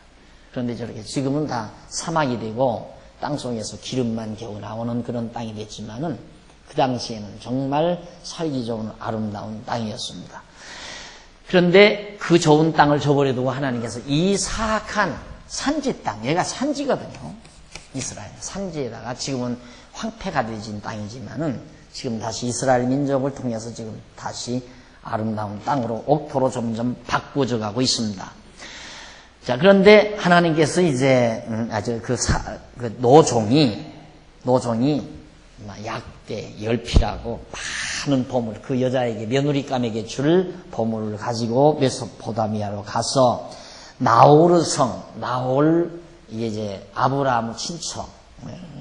그런데 저렇게 지금은 다 사막이 되고 땅속에서 기름만 겨우 나오는 그런 땅이 됐지만은 그 당시에는 정말 살기 좋은 아름다운 땅이었습니다. 그런데 그 좋은 땅을 저버려두고 하나님께서 이 사악한 산지 땅, 얘가 산지거든요. 이스라엘 산지에다가 지금은 황폐가 되진 땅이지만은 지금 다시 이스라엘 민족을 통해서 지금 다시 아름다운 땅으로 옥토로 점점 바꾸어져 가고 있습니다. 자, 그런데 하나님께서 이제 그 노종이 약대 10피라고 많은 보물, 그 여자에게 며느리감에게 줄 보물을 가지고 메소포타미아로 가서 나호르 성, 이게 이제 아브라함 친척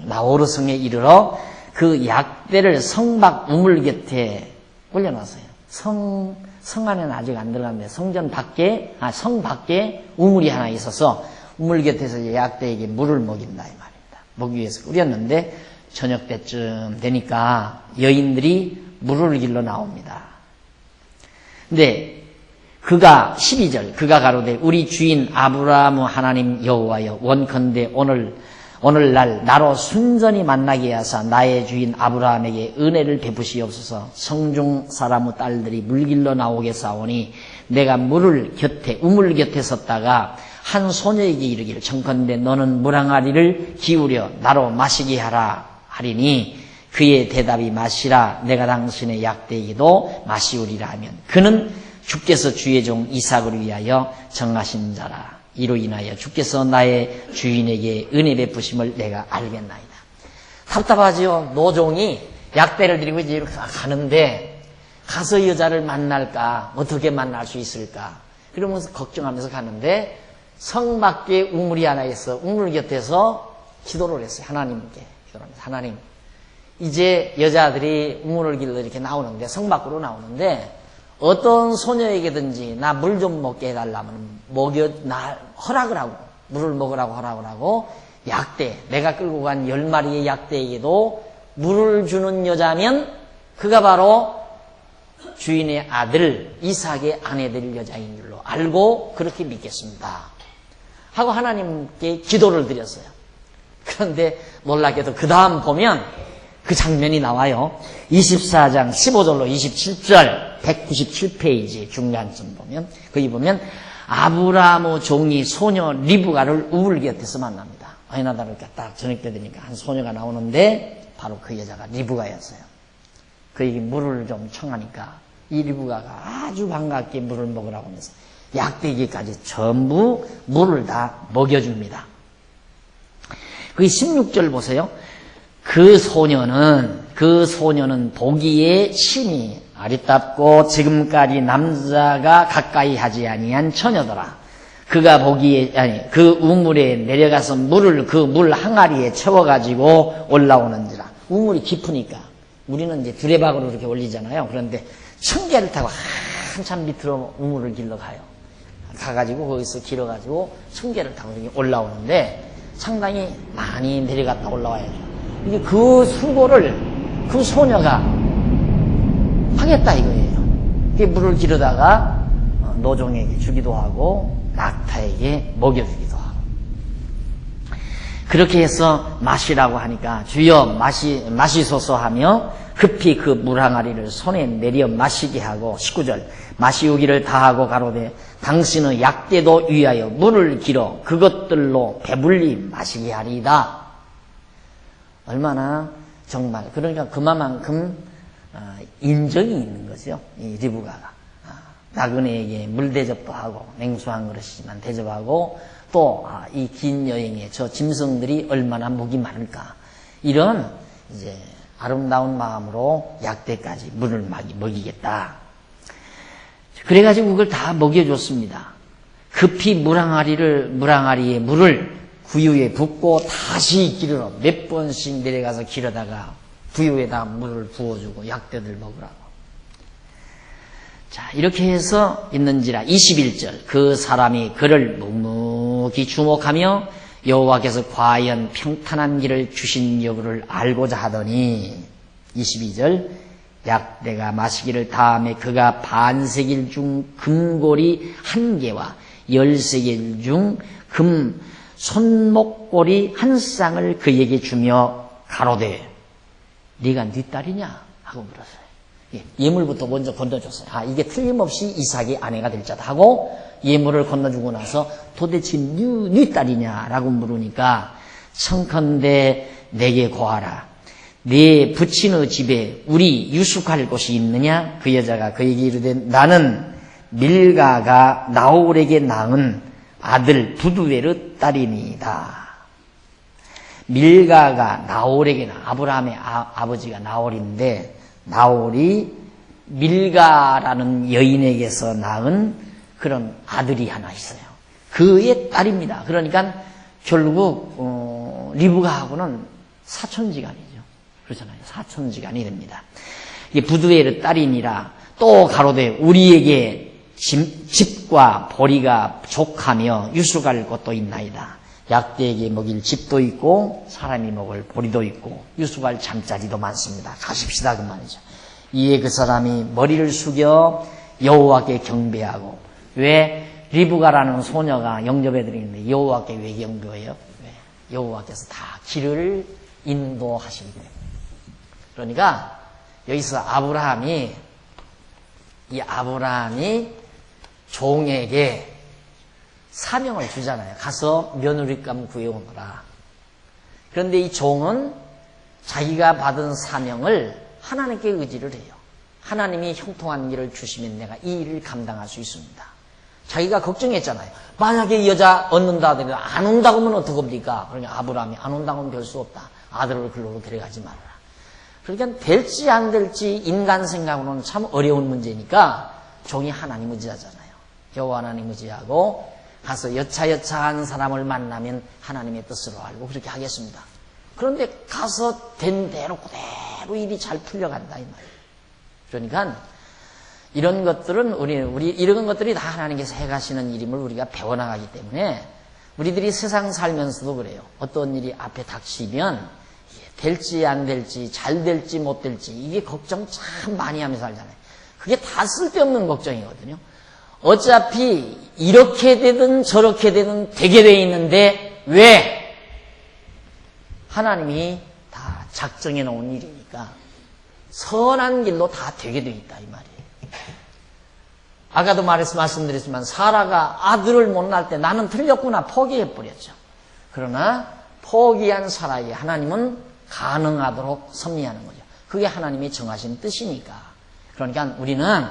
나호르 성에 이르러 그 약대를 성 밖 우물 곁에 올려놨어요. 성 안에는 아직 안 들어갔는데 성 밖에 우물이 하나 있어서 우물 곁에서 약대에게 물을 먹인다 이 말입니다. 먹기 위해서 끓였는데 저녁 때쯤 되니까 여인들이 물을 길러 나옵니다. 근데 그가 12절 그가 가로되 우리 주인 아브라함 하나님 여호와여 원컨대 오늘날 나로 순전히 만나게 하사 나의 주인 아브라함에게 은혜를 베푸시옵소서. 성중 사람의 딸들이 물 길러 나오게 싸우니 내가 우물 곁에 섰다가 한 소녀에게 이르기를 청컨대 너는 물 항아리를 기울여 나로 마시게 하라 하리니 그의 대답이 마시라 내가 당신의 약대에게도 마시우리라 하면 그는 주께서 주의 종 이삭을 위하여 정하신 자라. 이로 인하여 주께서 나의 주인에게 은혜 베푸심을 내가 알겠나이다. 답답하지요. 노종이 약대를 들이고 이제 이렇게 가는데 가서 여자를 만날까 어떻게 만날 수 있을까 그러면서 걱정하면서 가는데 성 밖에 우물이 하나 있어 우물 곁에서 기도를 했어요. 하나님께 기도하면서 하나님 이제 여자들이 우물을 길러 이렇게 나오는데 성 밖으로 나오는데 어떤 소녀에게든지 나 물 좀 먹게 해달라면 나 허락을 하고 물을 먹으라고 허락을 하고 약대 내가 끌고 간 10마리의 약대에게도 물을 주는 여자면 그가 바로 주인의 아들 이삭의 아내 될 여자인 줄로 알고 그렇게 믿겠습니다 하고 하나님께 기도를 드렸어요. 그런데 놀랍게도 그 다음 보면 그 장면이 나와요. 24장 15절로 27절 197페이지 중간쯤 보면 거기 보면 아브라함의 종이 소녀 리브가를 우물 곁에서 만납니다. 어느 날 이렇게 딱 저녁 때 되니까 한 소녀가 나오는데 바로 그 여자가 리브가였어요. 그에게 물을 좀 청하니까 이 리브가가 아주 반갑게 물을 먹으라고 하면서 약대기까지 전부 물을 다 먹여줍니다. 거기 16절 보세요. 그 소녀는 보기에 심히 아리답고 지금까지 남자가 가까이 하지 아니한 처녀더라. 그가 보기에 그 우물에 내려가서 물을 그 물 항아리에 채워가지고 올라오는지라. 우물이 깊으니까 우리는 이제 두레박으로 이렇게 올리잖아요. 그런데 청개를 타고 한참 밑으로 우물을 길러 가요. 가가지고 거기서 길어가지고 청개를 타고 이렇게 올라오는데 상당히 많이 내려갔다 올라와야 돼요. 이게 그 수고를 그 소녀가 하겠다 이거예요. 그게 물을 기르다가 노종에게 주기도 하고 낙타에게 먹여주기도 하고 그렇게 해서 마시라고 하니까 주여 마시소서 하며 급히 그 물 항아리를 손에 내려 마시게 하고 19절 마시우기를 다하고 가로되 당신의 약대도 위하여 물을 길어 그것들로 배불리 마시게 하리이다. 얼마나 정말 그러니까 그만큼 인정이 있는 거죠. 이 리브가가 나그네에게 물 대접도 하고 냉수 한 그릇이지만 대접하고 또 이 긴 여행에 저 짐승들이 얼마나 목이 많을까 이런 이제 아름다운 마음으로 약대까지 물을 먹이겠다. 그래가지고 그걸 다 먹여줬습니다. 급히 물항아리에 물을 구유에 붓고 다시 기르러 몇 번씩 내려가서 기르다가 구유에다 물을 부어주고 약대들 먹으라고. 자, 이렇게 해서 있는지라 21절 그 사람이 그를 묵묵히 주목하며 여호와께서 과연 평탄한 길을 주신 여부를 알고자 하더니 22절 약대가 마시기를 다음에 그가 반세겔 중 금고리 1개와 13겔 중 금 손목고리 1쌍을 그에게 주며 가로되 네가 네 딸이냐 하고 물었어요. 예물부터 먼저 건너줬어요. 이게 틀림없이 이삭의 아내가 될 자다 하고 예물을 건너주고 나서 도대체 네 딸이냐라고 물으니까 청컨대 내게 고하라. 네 부친의 집에 우리 유숙할 곳이 있느냐? 그 여자가 그에게 이르되 나는 밀가가 나홀에게 낳은 아들 부두엘의 딸이니이다. 밀가가 나홀에게 아브라함의 아버지가 나홀인데 나홀이 밀가라는 여인에게서 낳은 그런 아들이 하나 있어요. 그의 딸입니다. 그러니까 결국 리브가하고는 사촌지간이죠. 그렇잖아요. 사촌지간이 됩니다. 이게 부두엘의 딸이니라. 또 가로되 우리에게 집과 보리가 족하며 유숙할 곳도 있나이다. 약대에게 먹일 집도 있고 사람이 먹을 보리도 있고 유숙할 잠자리도 많습니다. 가십시다 그 말이죠. 이에 그 사람이 머리를 숙여 여호와께 경배하고 왜 리브가라는 소녀가 영접해드리는데 여호와께 왜 경배해요? 왜? 여호와께서 다 길을 인도하시기 때문에. 그러니까 여기서 아브라함이 종에게 사명을 주잖아요. 가서 며느리감 구해오너라. 그런데 이 종은 자기가 받은 사명을 하나님께 의지를 해요. 하나님이 형통한 길을 주시면 내가 이 일을 감당할 수 있습니다. 자기가 걱정했잖아요. 만약에 이 여자 얻는다 하더라도 안 온다고 하면 어떡합니까? 그러니까 아브라함이 안 온다고 하면 별 수 없다. 아들을 글로로 데려가지 말아라. 그러니까 될지 안 될지 인간 생각으로는 참 어려운 문제니까 종이 하나님 의지하잖아요. 여호와 하나님 의지하고 가서 여차여차한 사람을 만나면 하나님의 뜻으로 알고 그렇게 하겠습니다. 그런데 가서 된 대로 그대로 일이 잘 풀려간다 이 말이에요. 그러니까 이런 것들은 우리 이런 것들이 다 하나님께서 해가시는 일임을 우리가 배워나가기 때문에 우리들이 세상 살면서도 그래요. 어떤 일이 앞에 닥치면 될지 안 될지 잘 될지 못 될지 이게 걱정 참 많이 하면서 살잖아요. 그게 다 쓸데없는 걱정이거든요. 어차피 이렇게 되든 저렇게 되든 되게 돼 있는데 왜? 하나님이 다 작정해 놓은 일이니까 선한 길로 다 되게 돼 있다 이 말이에요. 아까도 말씀드렸지만 사라가 아들을 못 낳을 때 나는 틀렸구나 포기해 버렸죠. 그러나 포기한 사라에게 하나님은 가능하도록 섭리하는 거죠. 그게 하나님이 정하신 뜻이니까. 그러니까 우리는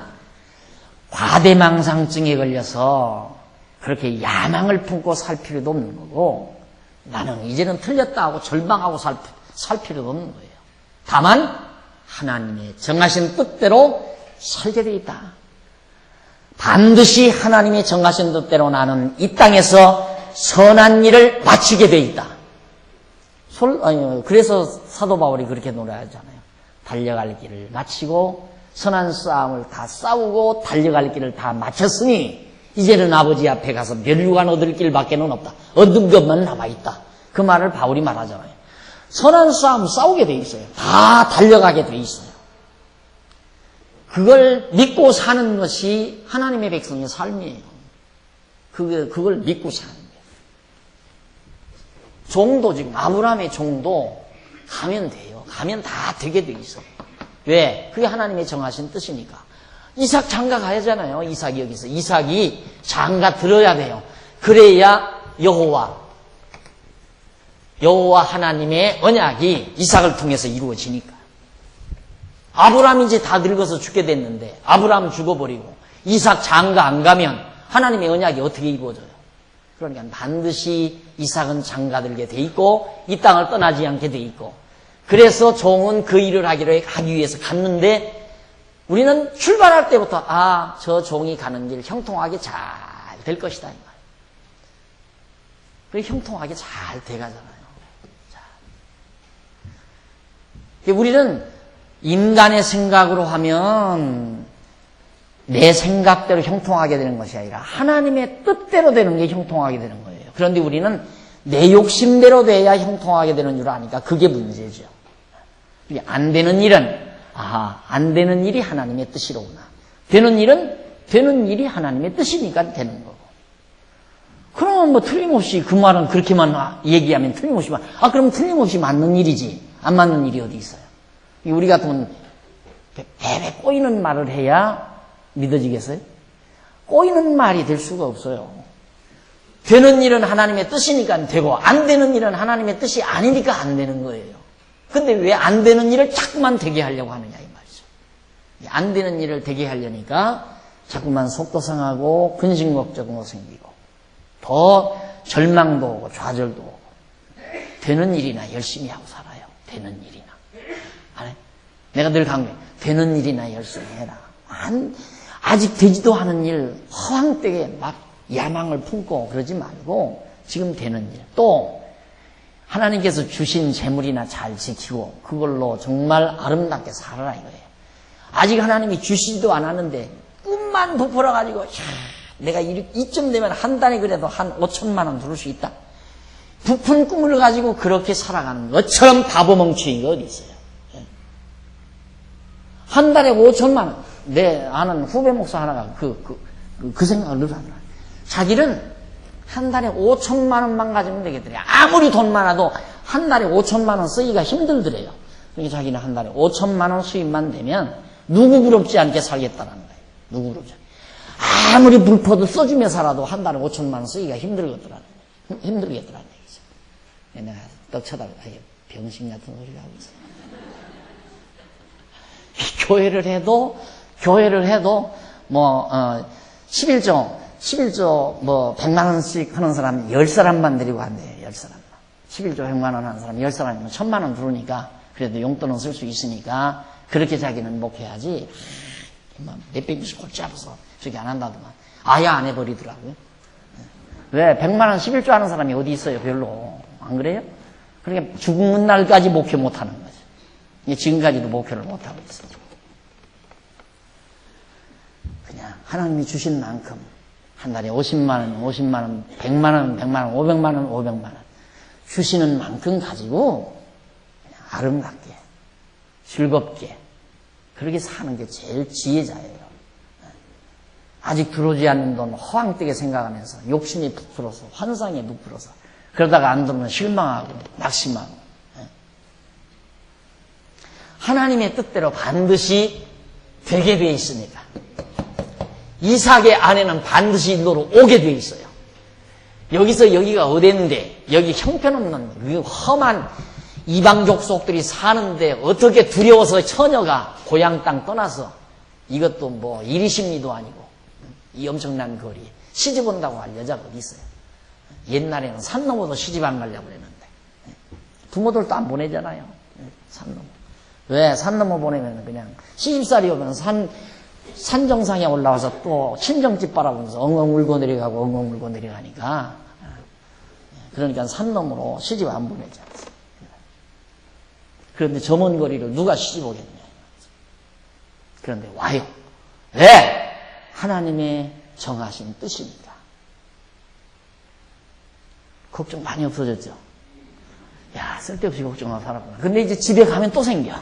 과대망상증에 걸려서 그렇게 야망을 품고 살 필요도 없는 거고 나는 이제는 틀렸다 하고 절망하고 살 필요도 없는 거예요. 다만 하나님의 정하신 뜻대로 살게 되어 있다. 반드시 하나님이 정하신 뜻대로 나는 이 땅에서 선한 일을 마치게 되어 있다. 그래서 사도 바울이 그렇게 노래하잖아요. 달려갈 길을 마치고 선한 싸움을 다 싸우고 달려갈 길을 다 마쳤으니 이제는 아버지 앞에 가서 멸류관 얻을 길밖에는 없다. 얻은 것만 남아있다. 그 말을 바울이 말하잖아요. 선한 싸움 싸우게 돼 있어요. 다 달려가게 돼 있어요. 그걸 믿고 사는 것이 하나님의 백성의 삶이에요. 그걸 믿고 사는 거예요. 종도 지금 아브라함의 종도 가면 돼요. 가면 다 되게 돼 있어요. 왜? 그게 하나님의 정하신 뜻이니까. 이삭 장가 가야잖아요. 이삭이 여기서. 이삭이 장가 들어야 돼요. 그래야 여호와 하나님의 언약이 이삭을 통해서 이루어지니까. 아브라함이 이제 다 늙어서 죽게 됐는데 아브라함 죽어버리고 이삭 장가 안 가면 하나님의 언약이 어떻게 이루어져요? 그러니까 반드시 이삭은 장가들게 돼 있고 이 땅을 떠나지 않게 돼 있고 그래서 종은 그 일을 하기 위해서 갔는데 우리는 출발할 때부터 저 종이 가는 길 형통하게 잘 될 것이다 이 말. 그게 형통하게 잘 돼가잖아요. 우리는 인간의 생각으로 하면 내 생각대로 형통하게 되는 것이 아니라 하나님의 뜻대로 되는 게 형통하게 되는 거예요. 그런데 우리는 내 욕심대로 돼야 형통하게 되는 줄 아니까 그게 문제죠. 안 되는 일은 안 되는 일이 하나님의 뜻이로구나. 되는 일은 되는 일이 하나님의 뜻이니까 되는 거고. 그러면 뭐 틀림없이 그 말은 그렇게만 얘기하면 틀림없이 그럼 틀림없이 맞는 일이지. 안 맞는 일이 어디 있어요? 우리 같으면 배에 꼬이는 말을 해야 믿어지겠어요? 꼬이는 말이 될 수가 없어요. 되는 일은 하나님의 뜻이니까 되고 안 되는 일은 하나님의 뜻이 아니니까 안 되는 거예요. 근데 왜 안 되는 일을 자꾸만 되게 하려고 하느냐 이 말이죠. 안 되는 일을 되게 하려니까 자꾸만 속도 상하고 근심 걱정도 생기고 더 절망도 오고 좌절도 오고 되는 일이나 열심히 하고 살아요. 되는 일이나. 내가 늘 강조해. 되는 일이나 열심히 해라. 아직 되지도 않은 일 허황되게 막 야망을 품고 그러지 말고 지금 되는 일. 또 하나님께서 주신 재물이나 잘 지키고 그걸로 정말 아름답게 살아라 이거예요. 아직 하나님이 주시지도 않았는데 꿈만 부풀어가지고 내가 이쯤 되면 한 달에 그래도 한 5천만 원 들을 수 있다. 부푼 꿈을 가지고 그렇게 살아가는 것처럼 바보멍청이가 어디 있어요. 한 달에 5천만 원. 내 아는 후배 목사 하나가 그 생각을 늘 하더라. 자기는 한 달에 5천만 원만 가지면 되겠더래. 아무리 돈 많아도 한 달에 5천만 원 쓰기가 힘들더래요. 그러니까 자기는 한 달에 5천만 원 수입만 되면 누구 부럽지 않게 살겠다는 거예요. 누구 부럽지 않게. 아무리 불퍼도 써주며 살아도 한 달에 5천만 원 쓰기가 힘들겠더라는 얘기죠. 내가 떡 쳐다보고 병신 같은 소리를 하고 있어요. 교회를 해도 11조 100만 원씩 하는 사람 10사람만 데리고 간대요. 10사람만. 11조 100만 원 하는 사람 10사람이면 1000만 원 들어오니까 그래도 용돈은 쓸 수 있으니까 그렇게 자기는 목해야지. 몇백씩 골 잡아서 저기 안 한다더만. 아예 안 해버리더라고요. 왜? 100만 원 11조 하는 사람이 어디 있어요? 별로. 안 그래요? 그러니까 죽는 날까지 목회 못하는 거죠. 지금까지도 목회를 못하고 있어요. 그냥 하나님이 주신 만큼 한 달에 50만 원, 50만 원, 100만 원, 100만 원, 500만 원, 500만 원 주시는 만큼 가지고 그냥 아름답게 즐겁게 그렇게 사는 게 제일 지혜자예요. 아직 들어오지 않는 돈 허황되게 생각하면서 욕심이 부풀어서 환상에 부풀어서 그러다가 안 들으면 실망하고 낙심하고 하나님의 뜻대로 반드시 되게 돼 있으니까 이삭의 아내는 반드시 일로로 오게 돼 있어요. 여기서 여기가 어딘데 여기 형편없는 그 험한 이방 족속들이 사는데 어떻게 두려워서 처녀가 고향 땅 떠나서 이것도 뭐 이리심리도 아니고 이 엄청난 거리 시집 온다고 할 여자가 어디 있어요. 옛날에는 산 넘어도 시집 안 가려고 그랬는데 부모들도 안 보내잖아요. 산 넘어. 왜? 산 넘어 보내면 그냥 시집살이 오면 산 정상에 올라와서 또 친정집 바라보면서 엉엉 울고 내려가고 엉엉 울고 내려가니까 그러니까 산 너머로 시집 안 보내지 않습니다. 그런데 저 먼 거리를 누가 시집 오겠느냐. 그런데 와요. 왜? 하나님의 정하신 뜻입니다. 걱정 많이 없어졌죠? 야, 쓸데없이 걱정하고 살았구나. 근데 이제 집에 가면 또 생겨.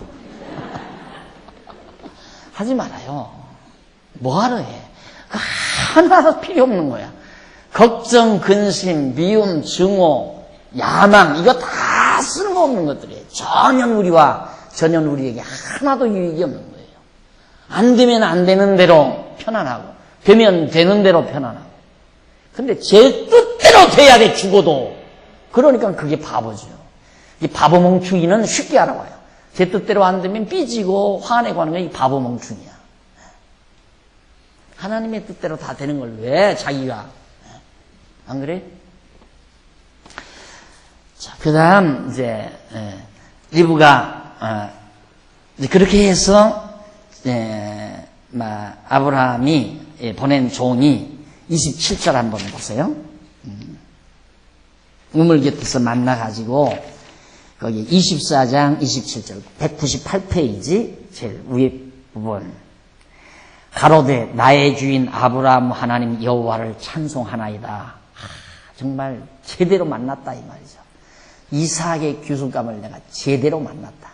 하지 말아요. 뭐하러 해? 하나도 필요 없는 거야. 걱정, 근심, 미움, 증오, 야망 이거 다 쓸모없는 것들이에요. 전혀 우리에게 하나도 유익이 없는 거예요. 안 되면 안 되는 대로 편안하고 되면 되는 대로 편안하고 근데 제 뜻대로 돼야 돼 죽어도. 그러니까 그게 바보죠. 이 바보 멍충이는 쉽게 알아와요. 제 뜻대로 안 되면 삐지고 화내고 하는 게 이 바보 멍충이야. 하나님의 뜻대로 다 되는 걸 왜 자기가, 안 그래? 자, 그 다음, 이제, 리브가, 이제 그렇게 해서, 아브라함이 보낸 종이 27절 한번 보세요. 우물 곁에서 만나가지고, 거기 24장 27절, 198페이지, 제일 위에 부분. 가로되 나의 주인 아브라함 하나님 여호와를 찬송하나이다. 정말 제대로 만났다 이 말이죠. 이삭의 규숙감을 내가 제대로 만났다.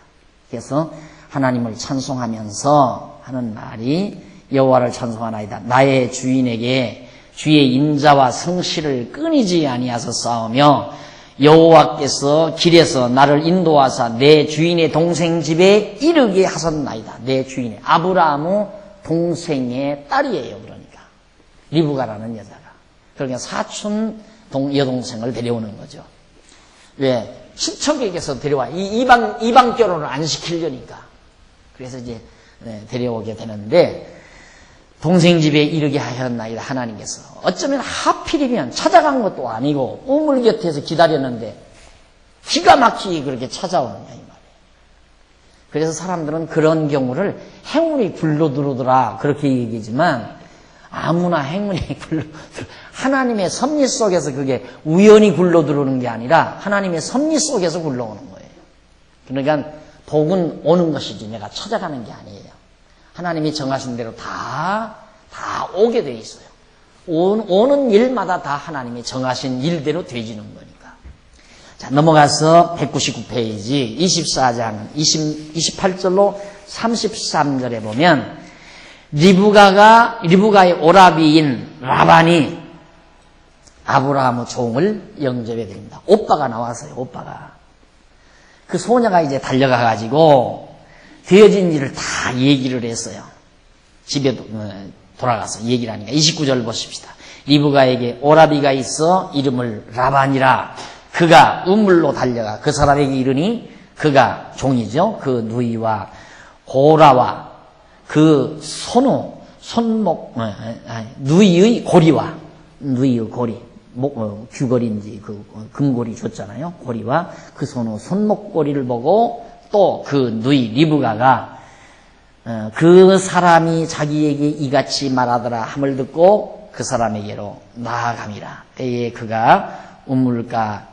그래서 하나님을 찬송하면서 하는 말이 여호와를 찬송하나이다. 나의 주인에게 주의 인자와 성실을 끊이지 아니하서 싸우며 여호와께서 길에서 나를 인도하사 내 주인의 동생 집에 이르게 하셨나이다. 내 주인의 아브라함의 동생의 딸이에요. 그러니까 리브가라는 여자가. 그러니까 사촌 여동생을 데려오는 거죠. 왜? 친척에게서 데려와. 이방 결혼을 안 시키려니까. 그래서 이제 데려오게 되는데 동생 집에 이르게 하였나이다. 하나님께서. 어쩌면 하필이면 찾아간 것도 아니고 우물 곁에서 기다렸는데 기가 막히게 그렇게 찾아오느냐 이 말이에요. 그래서 사람들은 그런 경우를 행운이 굴러들어오더라 그렇게 얘기지만 아무나 행운이 하나님의 섭리 속에서 그게 우연히 굴러들어오는 게 아니라 하나님의 섭리 속에서 굴러오는 거예요. 그러니까 복은 오는 것이지 내가 찾아가는 게 아니에요. 하나님이 정하신 대로 다 오게 돼 있어요. 오는 일마다 다 하나님이 정하신 일대로 되지는 거니까. 자, 넘어가서 199페이지 24장 28절로 33절에 보면 리브가의 오라비인 라반이 아브라함의 종을 영접해 드립니다. 오빠가 나왔어요. 오빠가. 그 소녀가 이제 달려가가지고 되어진 일을 다 얘기를 했어요. 집에 돌아가서 얘기를 하니까 29절 보십시다. 리브가에게 오라비가 있어 이름을 라반이라. 그가 우물로 달려가 그 사람에게 이르니 그가 종이죠. 그 누이와 고라와 그 누이의 고리와 누이의 고리 귀걸이인지 그 금고리 줬잖아요. 고리와 그 손목고리를 보고 또 그 누이 리브가가 그 사람이 자기에게 이같이 말하더라 함을 듣고 그 사람에게로 나아감이라. 때에 그가 우물가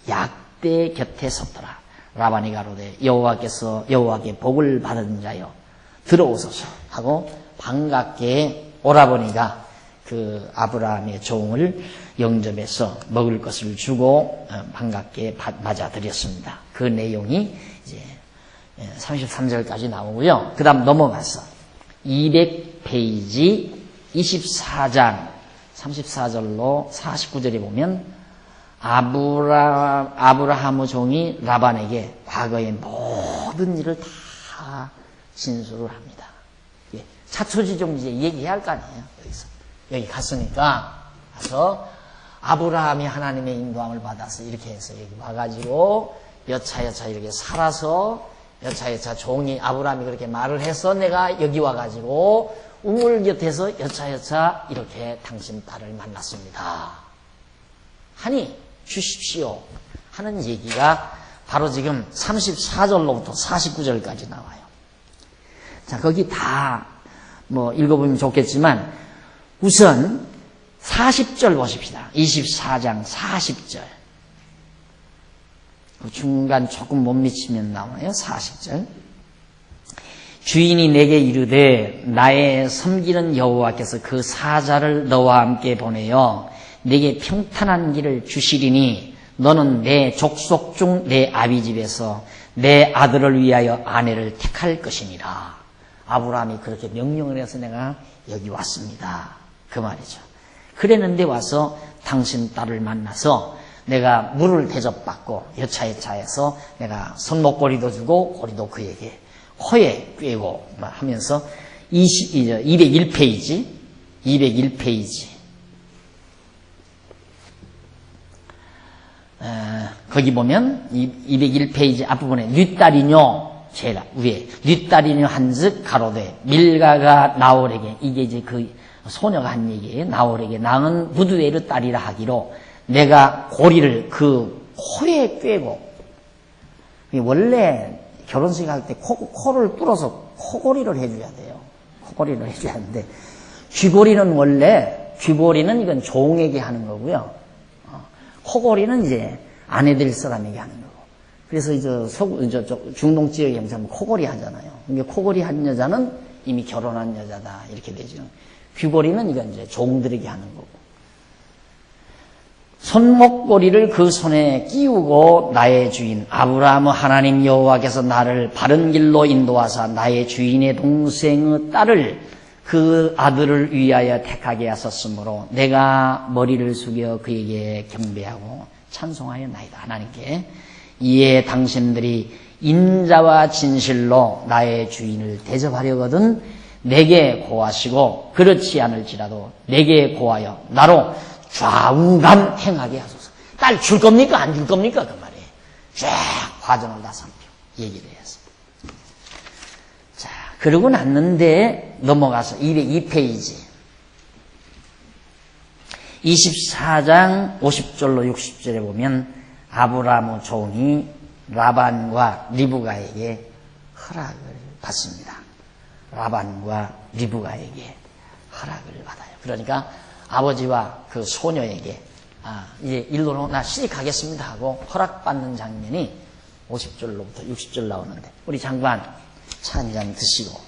약대 곁에 섰더라. 라반이 가로되 여호와께 복을 받은 자여 들어오소서 하고 반갑게 오라버니가 그 아브라함의 종을 영접해서 먹을 것을 주고 반갑게 맞아들였습니다. 그 내용이 이제 33절까지 나오고요. 그 다음 넘어가서 200페이지 24장 34절로 49절에 보면 아브라함의 종이 라반에게 과거의 모든 일을 다 진술을 합니다. 차초지종 이제 얘기해야 할 거 아니에요. 여기 갔으니까 가서 아브라함이 하나님의 인도함을 받아서 이렇게 해서 여기 와가지고 여차여차 이렇게 살아서 여차여차 종이 아브라함이 그렇게 말을 해서 내가 여기 와가지고 우물 곁에서 여차여차 이렇게 당신 딸을 만났습니다. 하니 주십시오 하는 얘기가 바로 지금 34절로부터 49절까지 나와요. 자, 거기 다 읽어보면 좋겠지만 우선 40절 보십시다. 24장 40절. 중간 조금 못 미치면 나와요. 40절. 주인이 내게 이르되 나의 섬기는 여호와께서 그 사자를 너와 함께 보내어 내게 평탄한 길을 주시리니 너는 내 족속 중 내 아비 집에서 내 아들을 위하여 아내를 택할 것이니라. 아브라함이 그렇게 명령을 해서 내가 여기 왔습니다. 그 말이죠. 그랬는데 와서 당신 딸을 만나서 내가 물을 대접받고 여차여차해서 내가 손목고리도 주고 고리도 그에게 코에 꿰고 하면서 201페이지 거기 보면 201페이지 앞부분에 뉘딸이뇨 제일 위에 뉘딸이뇨 한즉 가로되 밀가가 나오래게 이게 이제 그 소녀가 한 얘기예요. 나홀에게 나는 부두엘의 딸이라 하기로 내가 고리를 그 코에 꿰고, 원래 결혼식 할 때 코를 뚫어서 코골이를 해줘야 돼요. 코골이를 해줘야 하는데, 쥐고리는 원래, 쥐고리는 이건 종에게 하는 거고요. 코골이는 이제 아내 될 사람에게 하는 거고. 그래서 이제 중동 지역에 보면 코골이 하잖아요. 근데 코골이 한 여자는 이미 결혼한 여자다. 이렇게 되죠. 귀고리는 이건 이제 종들에게 하는 거고. 손목고리를 그 손에 끼우고 나의 주인 아브라함 하나님 여호와께서 나를 바른 길로 인도하사 나의 주인의 동생의 딸을 그 아들을 위하여 택하게 하셨으므로 내가 머리를 숙여 그에게 경배하고 찬송하였나이다. 하나님께 이에 당신들이 인자와 진실로 나의 주인을 대접하려거든 내게 고하시고 그렇지 않을지라도 내게 고하여 나로 좌우간 행하게 하소서. 딸 줄 겁니까? 안 줄 겁니까? 그 말이에요. 쫙 과정을 다 삼켜 얘기를 해서. 자, 그러고 났는데 넘어가서 202페이지 24장 50절로 60절에 보면 아브라함의 종이 라반과 리브가에게 허락을 받습니다. 라반과 리브가에게 허락을 받아요. 그러니까 아버지와 그 소녀에게 이제 일로로 나 시집가겠습니다 하고 허락받는 장면이 50절로부터 60절 나오는데 우리 장관 차 한 잔 드시고